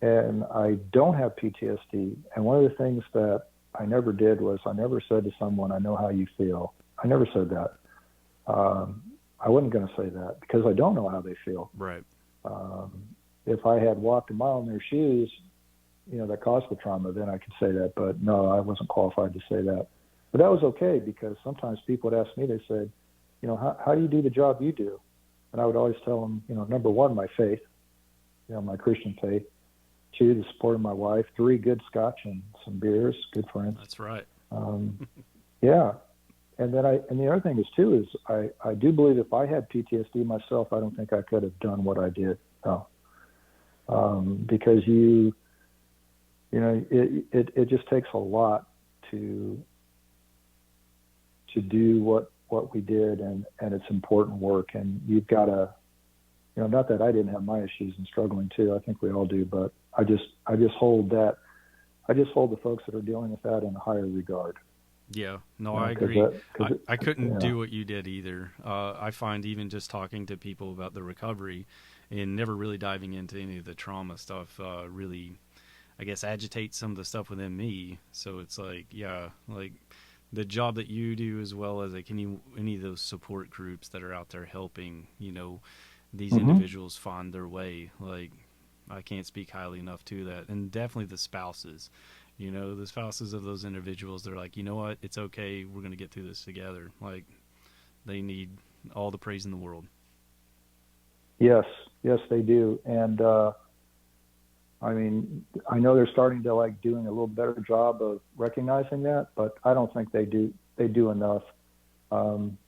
And I don't have PTSD. And one of the things that I never did was I never said to someone, I know how you feel. I never said that. I wasn't going to say that because I don't know how they feel. Right. If I had walked a mile in their shoes, you know, that caused the trauma, then I could say that. But no, I wasn't qualified to say that. But that was okay because sometimes people would ask me, they said, you know, how do you do the job you do? And I would always tell them, you know, number one, my faith, you know, my Christian faith. 2, the support of my wife. 3, good scotch and some beers, good friends. That's right. Yeah. And then the other thing is too, is I do believe if I had PTSD myself, I don't think I could have done what I did. No. Because you know, it just takes a lot to do what we did, and it's important work, and you've got to, you know, not that I didn't have my issues and struggling too. I think we all do, but I just hold the folks that are dealing with that in a higher regard. Yeah, no, You know, I because agree. because I couldn't yeah. do what you did either. I find even just talking to people about the recovery and never really diving into any of the trauma stuff really, I guess, agitates some of the stuff within me. So it's like, yeah, like the job that you do, as well as like any of those support groups that are out there helping, these Hmm. individuals find their way. Like, I can't speak highly enough to that. And definitely the spouses. The spouses of those individuals, they're like, you know what, it's okay. We're going to get through this together. Like, they need all the praise in the world. Yes, yes, they do. And I mean, I know they're starting to like doing a little better job of recognizing that, but I don't think they do enough. Um,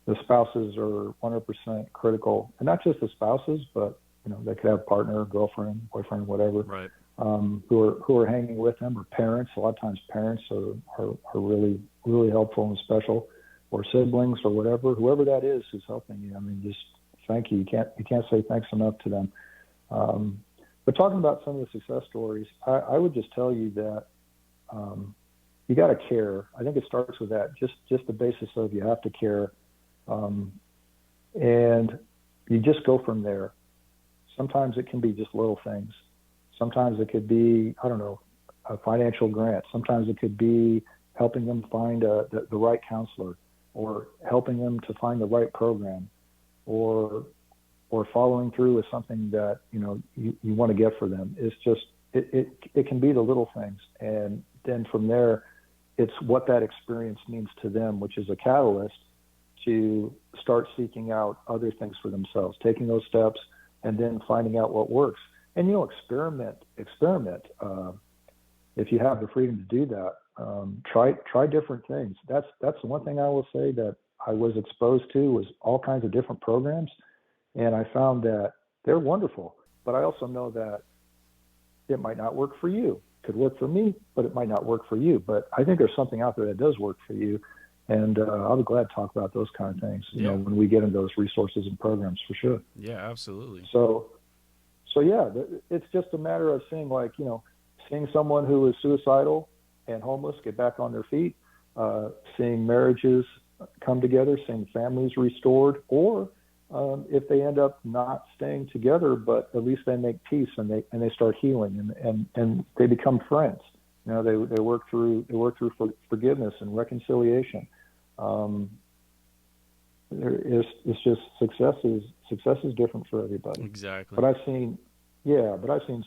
the spouses are 100% critical, and not just the spouses, but they could have partner, girlfriend, boyfriend, whatever, Right. who are hanging with them, or parents. A lot of times, parents are really really helpful and special, or siblings, or whatever, whoever that is who's helping you. I mean, just thank you. You can't say thanks enough to them. Um, but talking about some of the success stories, I would just tell you that um, you got to care. I think it starts with that. Just the basis of you have to care, um, and you just go from there. Sometimes it can be just little things. Sometimes it could be, I don't know, a financial grant. Sometimes it could be helping them find the right counselor, or helping them to find the right program, or following through with something that you want to get for them. It's just it can be the little things, and then from there, it's what that experience means to them, which is a catalyst to start seeking out other things for themselves, taking those steps, and then finding out what works. And experiment. If you have the freedom to do that, try different things. That's the one thing I will say that I was exposed to was all kinds of different programs, and I found that they're wonderful. But I also know that it might not work for you. It could work for me, but it might not work for you. But I think there's something out there that does work for you, and I'll be glad to talk about those kind of things. Yeah. When we get into those resources and programs, for sure. Yeah, absolutely. So, so yeah, it's just a matter of seeing someone who is suicidal and homeless get back on their feet, seeing marriages come together, seeing families restored, or if they end up not staying together, but at least they make peace, and they start healing, and they become friends. They work through forgiveness and reconciliation. Um, it's just success is different for everybody. Exactly. But I've seen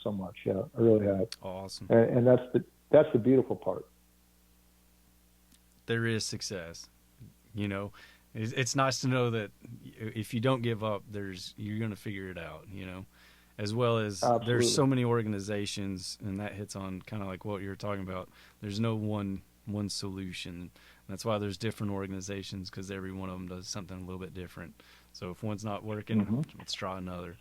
so much. Yeah, I really have, Awesome. and that's the beautiful part. There is success. You know, it's nice to know that if you don't give up, you're going to figure it out. As well as there's Absolutely. so many organizations, and that hits on kind of like what you're talking about. There's no one solution. That's why there's different organizations, because every one of them does something a little bit different. So if one's not working, Hmm. let's try another.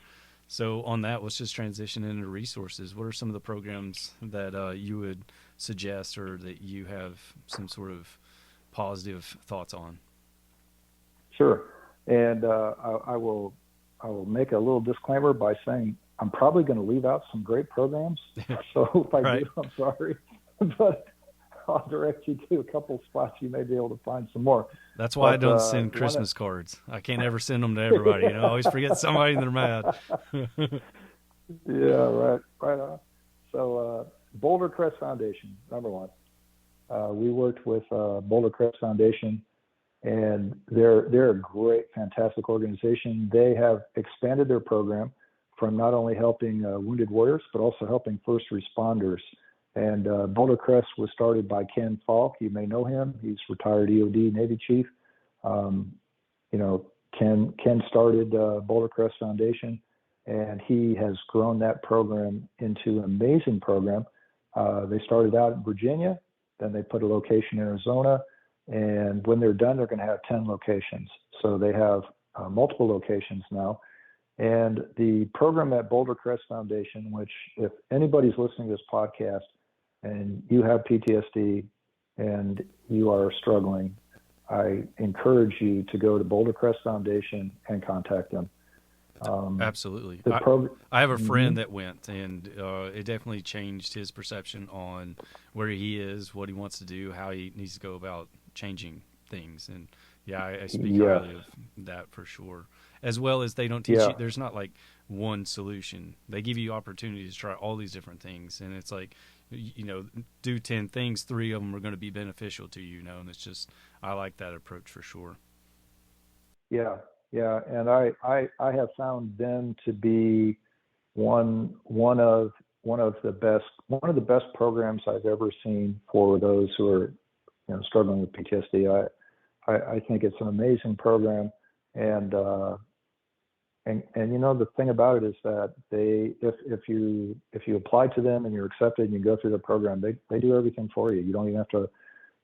So on that, let's just transition into resources. What are some of the programs that you would suggest, or that you have some sort of positive thoughts on? Sure. And I will make a little disclaimer by saying I'm probably going to leave out some great programs. So if I do, Right. I'm sorry, but I'll direct you to a couple spots you may be able to find some more. That's why I But don't send one Christmas cards. I can't ever send them to everybody. I always forget somebody and they're mad. yeah, right on. So Boulder Crest Foundation, number one. We worked with Boulder Crest Foundation, and they're a great, fantastic organization. They have expanded their program from not only helping wounded warriors, but also helping first responders. And Boulder Crest was started by Ken Falke. You may know him. He's retired EOD Navy chief. Um, you know, Ken started Boulder Crest Foundation, and he has grown that program into an amazing program. They started out in Virginia, then they put a location in Arizona, and when they're done, they're going to have 10 locations. So they have multiple locations now. And the program at Boulder Crest Foundation, which if anybody's listening to this podcast and you have PTSD and you are struggling, I encourage you to go to Boulder Crest Foundation and contact them. Absolutely. The program. I have a Mm-hmm. friend that went, and it definitely changed his perception on where he is, what he wants to do, how he needs to go about changing things. And yeah, I speak Yes. highly of that for sure. As well as they don't teach Yeah. you, there's not like one solution. They give you opportunities to try all these different things. And it's like, do 10 things, 3 of them are going to be beneficial to you, and it's just, I like that approach for sure. Yeah. Yeah. And I have found them to be one of the best programs I've ever seen for those who are struggling with PTSD. I think it's an amazing program, and the thing about it is that if you apply to them and you're accepted and you go through the program, they do everything for you. You don't even have to.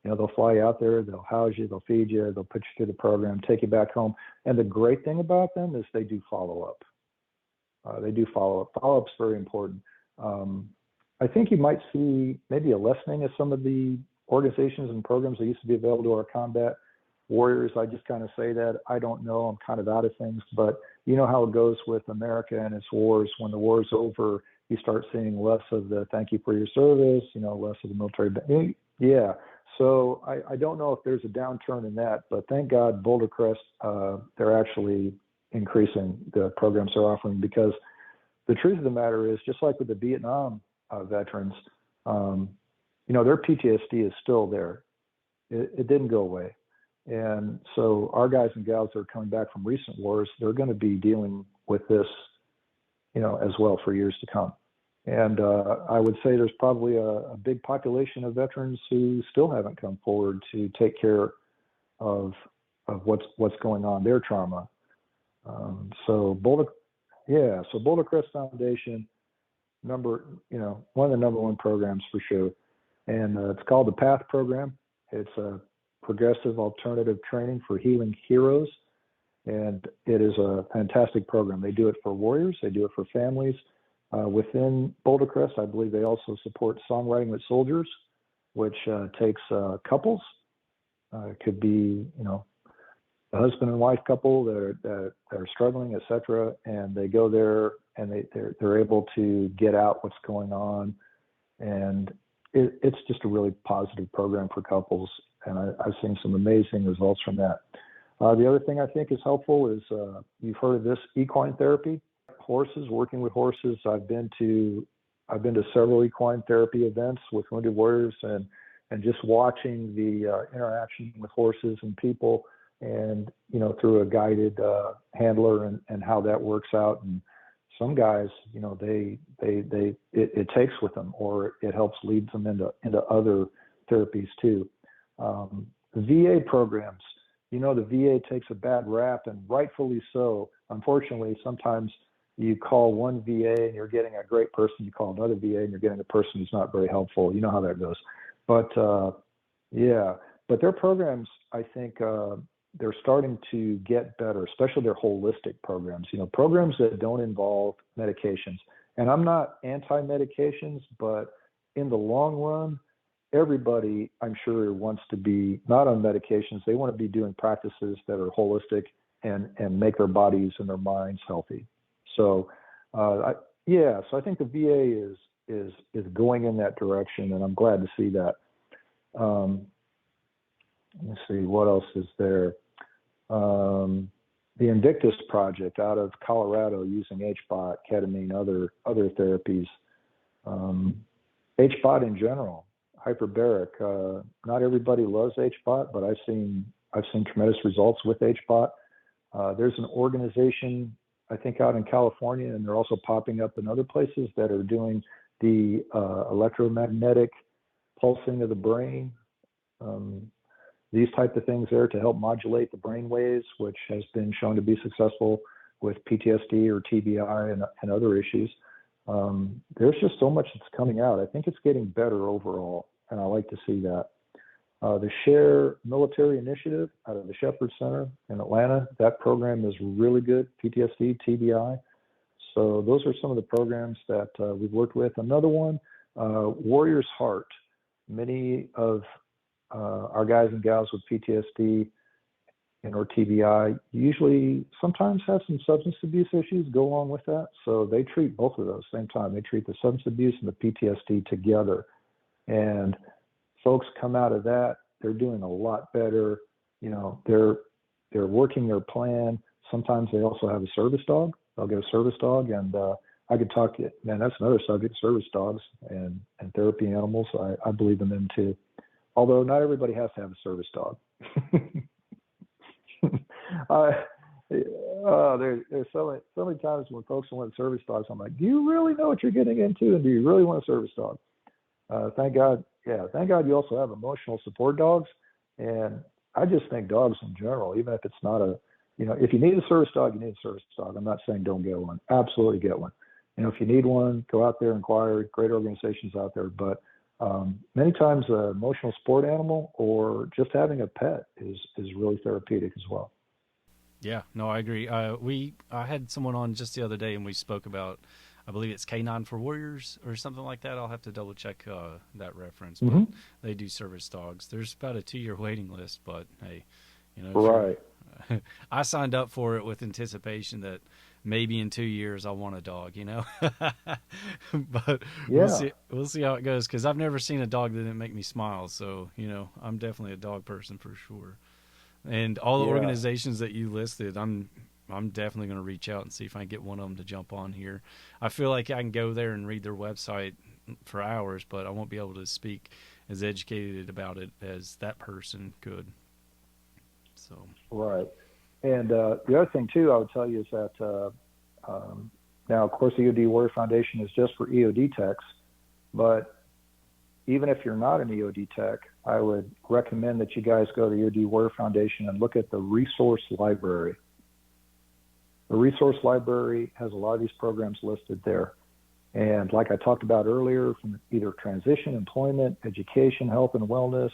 They'll fly you out there, they'll house you, they'll feed you, they'll put you through the program, take you back home. And the great thing about them is they do follow up. They do follow up. Follow up's very important. I think you might see maybe a lessening of some of the organizations and programs that used to be available to our combat warriors. I just kind of say that. I don't know. I'm kind of out of things, but you know how it goes with America and its wars. When the war's over, you start seeing less of the thank you for your service, less of the military. Yeah. So I don't know if there's a downturn in that, but thank God Boulder Crest, they're actually increasing the programs they're offering, because the truth of the matter is, just like with the Vietnam veterans, their PTSD is still there. It didn't go away. And so our guys and gals that are coming back from recent wars, they're going to be dealing with this, as well for years to come. And I would say there's probably a big population of veterans who still haven't come forward to take care of what's going on, their trauma. So Boulder Crest Foundation, one of the number one programs for sure. And it's called the PATH program. It's a progressive alternative training for healing heroes. And it is a fantastic program. They do it for warriors. They do it for families. Within Boulder Crest, I believe they also support songwriting with soldiers, which takes couples. It could be, a husband and wife couple that are struggling, etc., and they go there and they're able to get out what's going on, and it's just a really positive program for couples, and I've seen some amazing results from that. The other thing I think is helpful is you've heard of this equine therapy, horses, working with horses. I've been to several equine therapy events with wounded warriors, and just watching the interaction with horses and people, and through a guided handler, and how that works out. And some guys, it takes with them, or it helps lead them into other therapies too. VA programs, the VA takes a bad rap, and rightfully so. Unfortunately, sometimes you call one VA and you're getting a great person, you call another VA and you're getting a person who's not very helpful. You know how that goes. But but their programs, I think, they're starting to get better, especially their holistic programs, programs that don't involve medications. And I'm not anti-medications, but in the long run, everybody, I'm sure, wants to be not on medications. They want to be doing practices that are holistic and make their bodies and their minds healthy. So, so I think the VA is going in that direction, and I'm glad to see that. Let's see, what else is there? The Invictus Project out of Colorado, using HBOT, ketamine, other therapies. HBOT in general, hyperbaric. Not everybody loves HBOT, but I've seen tremendous results with HBOT. There's an organization, I think, out in California, and they're also popping up in other places, that are doing the electromagnetic pulsing of the brain. These type of things there to help modulate the brain waves, which has been shown to be successful with PTSD or TBI and other issues. There's just so much that's coming out. I think it's getting better overall, and I like to see that. The Share Military Initiative out of the Shepherd Center in Atlanta, that program is really good, PTSD, TBI. So those are some of the programs that we've worked with. Another one, Warrior's Heart. Many of our guys and gals with PTSD, or TBI usually sometimes have some substance abuse issues go along with that. So they treat both of those same time. They treat the substance abuse and the PTSD together. And folks come out of that, they're doing a lot better. You know, they're working their plan. Sometimes they also have a service dog. They'll get a service dog, and I could talk, man, that's another subject, service dogs and therapy animals. I believe in them too. Although not everybody has to have a service dog. There's so many times when folks want service dogs, I'm like, do you really know what you're getting into, and do you really want a service dog? Thank God you also have emotional support dogs. And I just think dogs in general, even if it's not if you need a service dog, you need a service dog. I'm not saying don't get one. Absolutely get one. If you need one, go out there, inquire. Great organizations out there. But many times an emotional support animal or just having a pet is really therapeutic as well. Yeah, no, I agree. I had someone on just the other day, and we spoke about, I believe it's Canine for Warriors or something like that. I'll have to double check that reference. But they do service dogs. There's about a 2-year waiting list, but hey, right. I signed up for it with anticipation that maybe in 2 years I'll want a dog, but yeah. we'll see how it goes, because I've never seen a dog that didn't make me smile. So, I'm definitely a dog person for sure. And all the organizations that you listed, I'm definitely going to reach out and see if I can get one of them to jump on here. I feel like I can go there and read their website for hours, but I won't be able to speak as educated about it as that person could. So right. And the other thing too, I would tell you is that now, of course, the Eod Warrior Foundation is just for EOD techs, but even if you're not an EOD tech, I would recommend that you guys go to the Eod Warrior Foundation and look at the resource library. The resource library has a lot of these programs listed there. And like I talked about earlier, from either transition, employment, education, health and wellness,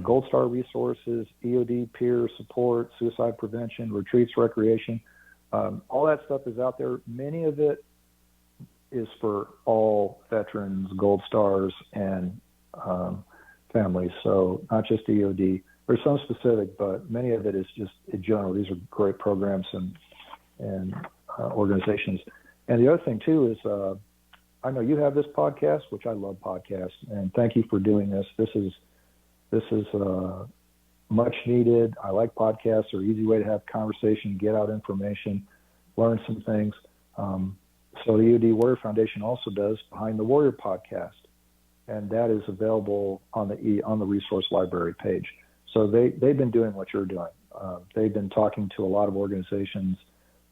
Gold Star resources, EOD peer support, suicide prevention, retreats, recreation, all that stuff is out there. Many of it is for all veterans, Gold Stars, and families. So not just EOD. There's some specific, but many of it is just in general. These are great programs and organizations. And the other thing too is, I know you have this podcast, which I love podcasts, and thank you for doing this. This is much needed. I like podcasts. They're an easy way to have conversation, get out information, learn some things. So the Eod Warrior Foundation also does Behind the Warrior podcast, and that is available on the resource library page. So they've been doing what you're doing. They've been talking to a lot of organizations.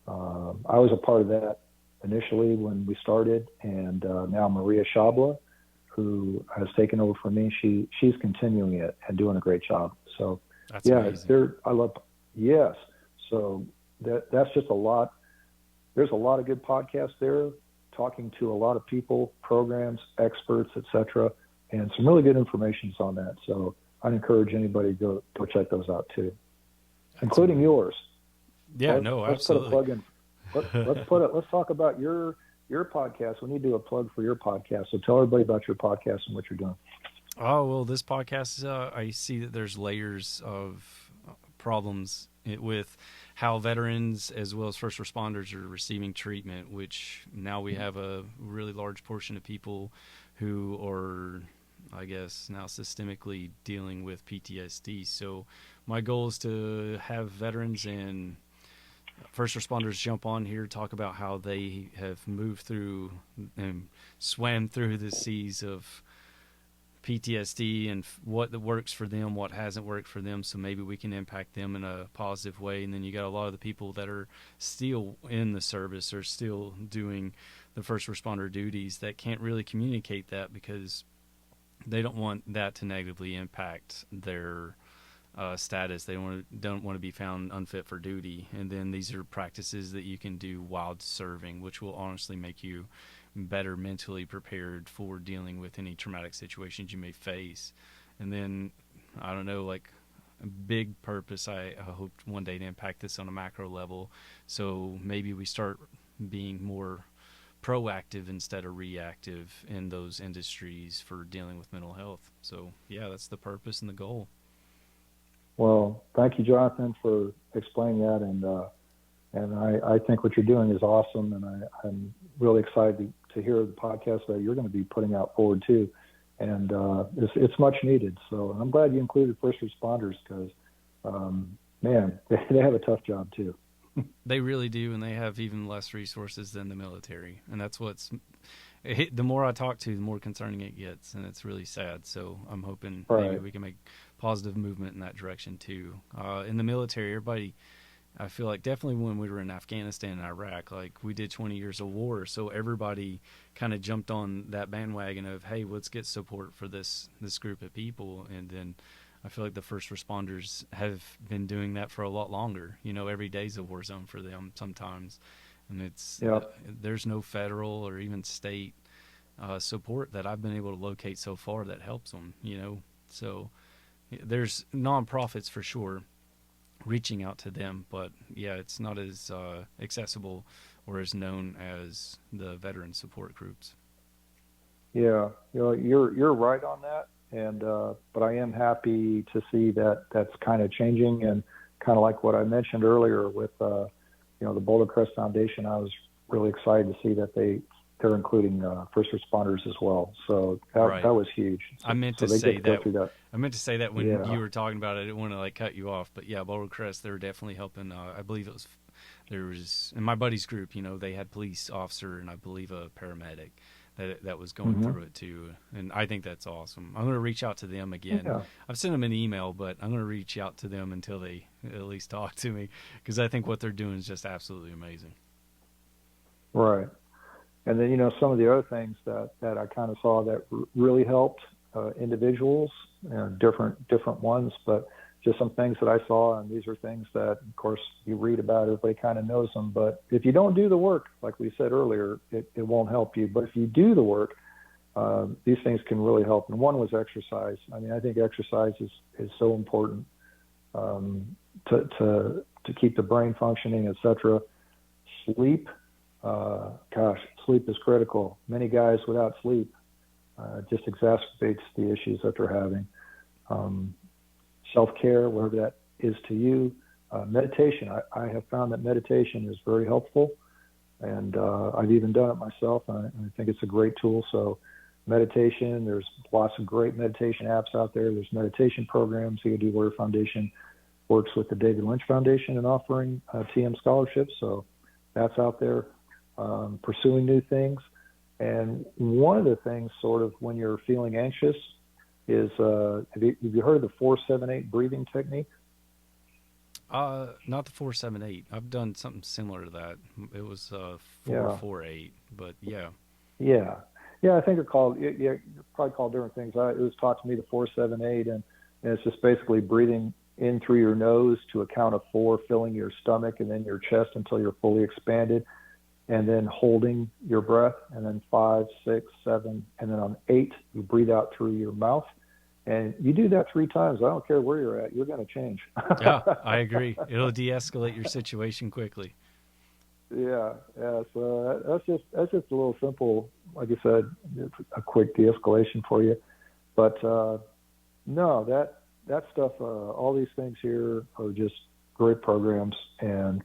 I was a part of that initially when we started, and now Maria Shabla, who has taken over for me, she's continuing it and doing a great job. So that's amazing. Yes. So that's just a lot. There's a lot of good podcasts there, talking to a lot of people, programs, experts, etc., and some really good information on that. So I'd encourage anybody to go check those out too, including yours. Yeah, Let's absolutely. Put a plug in. Let's talk about your podcast. We need to do a plug for your podcast. So tell everybody about your podcast and what you're doing. Oh, well, this podcast, I see that there's layers of problems with how veterans as well as first responders are receiving treatment, which now we have a really large portion of people who are, I guess, now systemically dealing with PTSD. So my goal is to have veterans and first responders jump on here, talk about how they have moved through and swam through the seas of PTSD and what works for them, what hasn't worked for them, so maybe we can impact them in a positive way. And then you got a lot of the people that are still in the service or still doing the first responder duties that can't really communicate that because they don't want that to negatively impact their status. They don't want to be found unfit for duty. And then these are practices that you can do while serving, which will honestly make you better mentally prepared for dealing with any traumatic situations you may face. And then, I don't know, like a big purpose, I hope one day to impact this on a macro level. So maybe we start being more proactive instead of reactive in those industries for dealing with mental health. So yeah, that's the purpose and the goal. Well, thank you, Jonathan, for explaining that, and I think what you're doing is awesome, and I'm really excited to hear the podcast that you're going to be putting out forward too, and it's much needed. So I'm glad you included first responders because, man, they have a tough job too. They really do, and they have even less resources than the military, and that's the more I talk to, the more concerning it gets, and it's really sad. So I'm hoping maybe we can make positive movement in that direction too. In the military, everybody, I feel like definitely when we were in Afghanistan and Iraq, like we did 20 years of war, so everybody kind of jumped on that bandwagon of, hey, let's get support for this group of people, and then I feel like the first responders have been doing that for a lot longer. Every day's a war zone for them sometimes, and there's no federal or even state support that I've been able to locate so far that helps them. So there's nonprofits for sure reaching out to them, but yeah, it's not as accessible or as known as the veteran support groups. Yeah, you're right on that. And but I am happy to see that that's kind of changing, and kind of like what I mentioned earlier with the Boulder Crest Foundation. I was really excited to see that they're including first responders as well. So that was huge. I meant to say that. I meant to say that when you were talking about it. I didn't want to cut you off, but yeah, Boulder Crest, they're definitely helping. I believe there was in my buddy's group. They had police officer and I believe a paramedic that was going through it too, and I think that's awesome. I'm going to reach out to them again. Yeah. I've sent them an email, but I'm going to reach out to them until they at least talk to me, because I think what they're doing is just absolutely amazing. Right. And then, some of the other things that I kind of saw that really helped individuals, different ones, but just some things that I saw, and these are things that, of course, you read about, everybody kind of knows them, but if you don't do the work, like we said earlier, it won't help you. But if you do the work, these things can really help. And one was exercise. I mean, I think exercise is so important to keep the brain functioning, etc. Sleep, sleep is critical. Many guys without sleep just exacerbates the issues that they're having. Self-care, whatever that is to you. Meditation. I have found that meditation is very helpful, and I've even done it myself, and I think it's a great tool. So meditation, there's lots of great meditation apps out there. There's meditation programs. The Eod Warrior Foundation works with the David Lynch Foundation in offering TM scholarships, so that's out there. Pursuing new things. And one of the things, sort of, when you're feeling anxious is, have you heard of the 4-7-8 breathing technique? Not the 4-7-8. I've done something similar to that. It was 4-4-8, but yeah. Yeah, I think they're called, you're probably called different things. It was taught to me the 4-7-8, and it's just basically breathing in through your nose to a count of 4, filling your stomach and then your chest until you're fully expanded, and then holding your breath, and then 5, 6, 7, and then on 8, you breathe out through your mouth. And you do that 3 times. I don't care where you're at. You're going to change. Yeah, I agree. It'll de-escalate your situation quickly. Yeah. So that's just a little simple, like you said, a quick de-escalation for you. But no, that stuff, all these things here are just great programs, and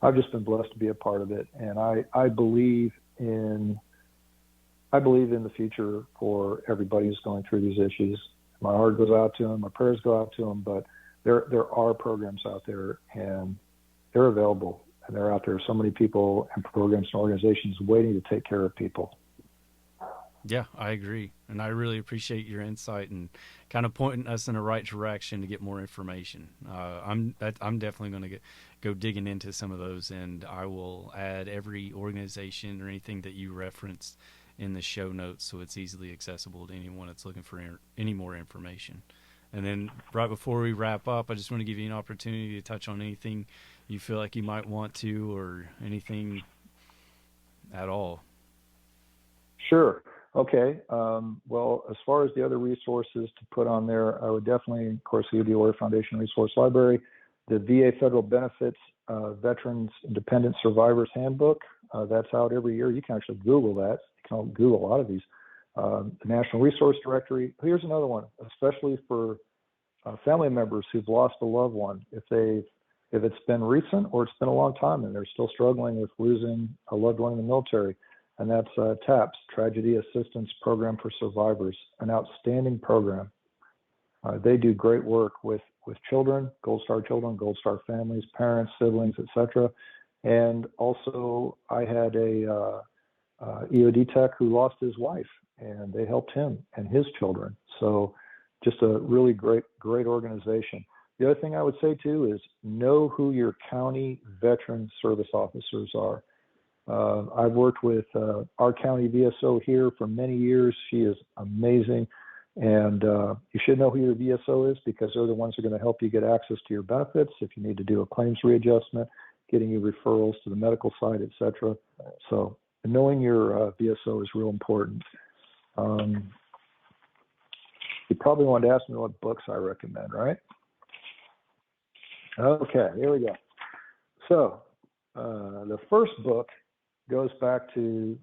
I've just been blessed to be a part of it. And I believe in the future for everybody who's going through these issues. My heart goes out to them. My prayers go out to them. But there are programs out there, and they're available. And they're out there. So many people and programs and organizations waiting to take care of people. Yeah, I agree. And I really appreciate your insight and kind of pointing us in the right direction to get more information. I'm definitely going to go digging into some of those, and I will add every organization or anything that you referenced in the show notes so it's easily accessible to anyone that's looking for any more information. And then right before we wrap up, I just want to give you an opportunity to touch on anything you feel like you might want to, or anything at all. Sure. Okay. Well, as far as the other resources to put on there, I would definitely, of course, the Eod Warrior Foundation Resource Library, the VA Federal Benefits Veterans Independent Survivors Handbook. That's out every year. You can actually Google that. You can Google a lot of these. The National Resource Directory. Here's another one, especially for family members who've lost a loved one, if it's been recent or it's been a long time and they're still struggling with losing a loved one in the military. And that's TAPS, Tragedy Assistance Program for Survivors, an outstanding program. They do great work with children, Gold Star families, parents, siblings, etc. And also, I had a EOD tech who lost his wife, and they helped him and his children. So just a really great organization. The other thing I would say, too, is know who your county veteran service officers are. I've worked with our county VSO here for many years. She is amazing. And you should know who your VSO is because they're the ones who are going to help you get access to your benefits if you need to do a claims readjustment, getting you referrals to the medical side, etc. So knowing your VSO is real important. You probably wanted to ask me what books I recommend, right? Okay, here we go. So the first book goes back to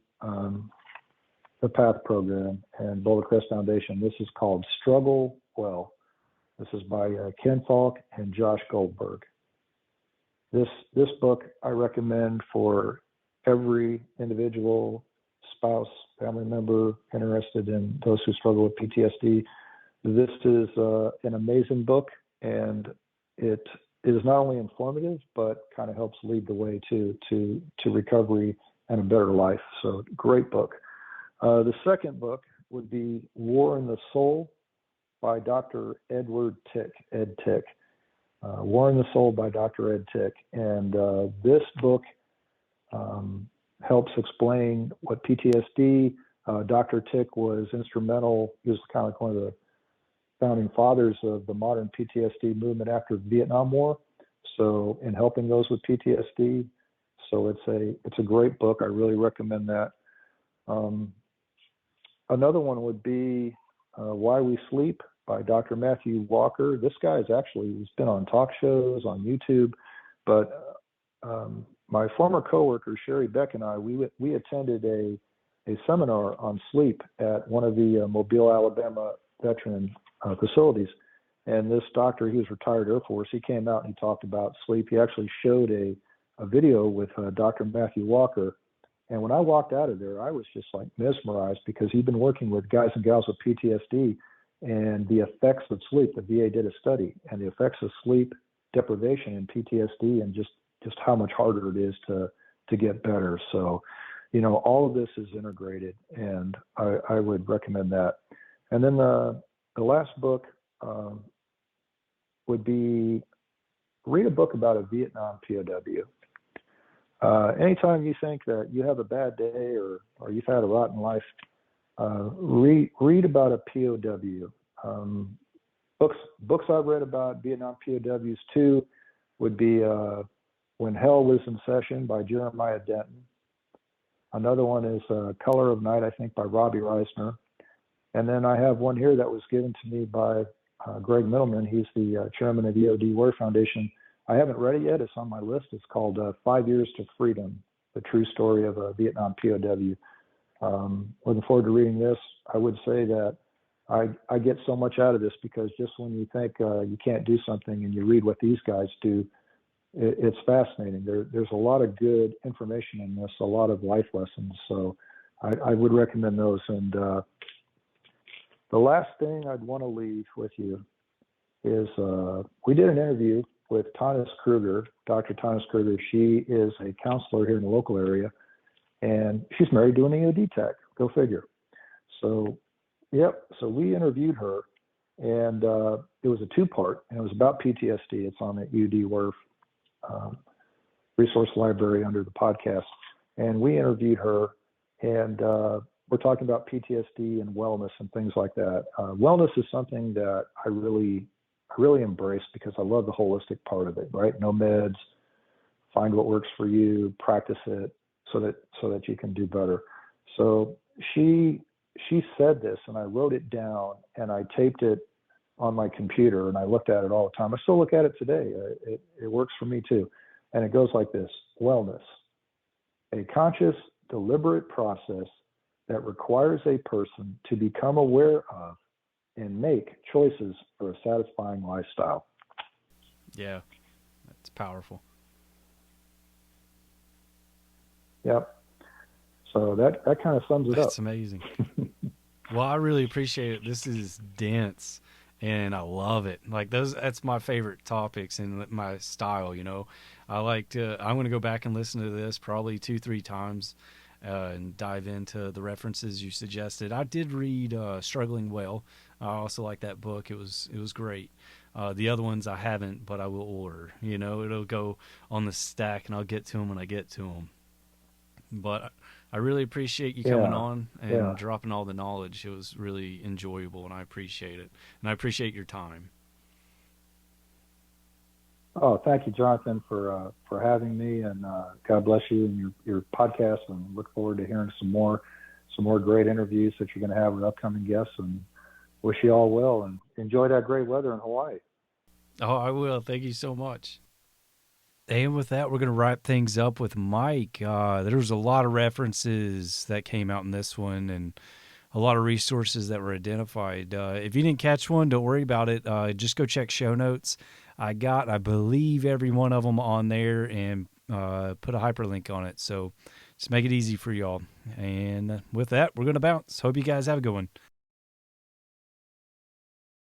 the PATH program and Boulder Crest Foundation. This is called Struggle Well. This is by Ken Falke and Josh Goldberg. This book I recommend for every individual, spouse, family member interested in those who struggle with PTSD. This is an amazing book, and it is not only informative, but kind of helps lead the way to recovery and a better life. So great book. The second book would be War in the Soul by Dr. Edward Tick, Ed Tick. War in the Soul by Dr. Ed Tick. And this book helps explain what PTSD, Dr. Tick was instrumental. He was kind of like one of the founding fathers of the modern PTSD movement after the Vietnam War. So in helping those with PTSD. So it's a great book. I really recommend that. Another one would be Why We Sleep by Dr. Matthew Walker. This guy he's been on talk shows, on YouTube, but my former coworker, Sherry Beck, and I, we attended a seminar on sleep at one of the Mobile, Alabama veteran facilities. And this doctor, he was retired Air Force, he came out and he talked about sleep. He actually showed a video with Dr. Matthew Walker. And when I walked out of there, I was just like mesmerized because he'd been working with guys and gals with PTSD and the effects of sleep. The VA did a study and the effects of sleep deprivation in PTSD and just how much harder it is to get better. So, all of this is integrated, and I would recommend that. And then the last book would be read a book about a Vietnam POW. Anytime you think that you have a bad day or you've had a rotten life, read about a POW. Books I've read about Vietnam POWs too would be When Hell Was in Session by Jeremiah Denton. Another one is Color of Night, I think, by Robbie Reisner. And then I have one here that was given to me by Greg Middleman. He's the chairman of the Eod Warrior Foundation. I haven't read it yet. It's on my list. It's called 5 Years to Freedom, the true story of a Vietnam POW. Looking forward to reading this. I would say that I get so much out of this because just when you think you can't do something and you read what these guys do, it's fascinating. There's a lot of good information in this, a lot of life lessons. So I would recommend those. And the last thing I'd want to leave with you is we did an interview with Tonice Krueger, Dr. Tonice Krueger. She is a counselor here in the local area, and she's married to an EOD tech. Go figure. So, so we interviewed her, and it was a two-part, and it was about PTSD. It's on the Eod Warrior resource library under the podcast. And we interviewed her, and we're talking about PTSD and wellness and things like that. Wellness is something that I really embrace because I love the holistic part of it, right? No meds, find what works for you, practice it so that you can do better. So she said this, and I wrote it down, and I taped it on my computer, and I looked at it all the time. I still look at it today. It works for me too. And it goes like this: wellness, a conscious, deliberate process that requires a person to become aware of and make choices for a satisfying lifestyle. Yeah, that's powerful. Yep. So that kind of sums it up. That's amazing. Well, I really appreciate it. This is dense, and I love it. Like that's my favorite topics and my style. I like to. I'm going to go back and listen to this probably 2-3 times, and dive into the references you suggested. I did read "Struggling Well." I also like that book. It was great. The other ones I haven't, but I will order. It'll go on the stack, and I'll get to them when I get to them. But I really appreciate you coming on and dropping all the knowledge. It was really enjoyable, and I appreciate it. And I appreciate your time. Oh, thank you, Jonathan, for having me, and God bless you and your podcast. And look forward to hearing some more great interviews that you're going to have with upcoming guests. And wish you all well, and enjoy that great weather in Hawaii. Oh, I will. Thank you so much. And with that, we're going to wrap things up with Mike. There was a lot of references that came out in this one, and a lot of resources that were identified. If you didn't catch one, don't worry about it. Just go check show notes. I believe, every one of them on there, and put a hyperlink on it. So just make it easy for y'all. And with that, we're going to bounce. Hope you guys have a good one.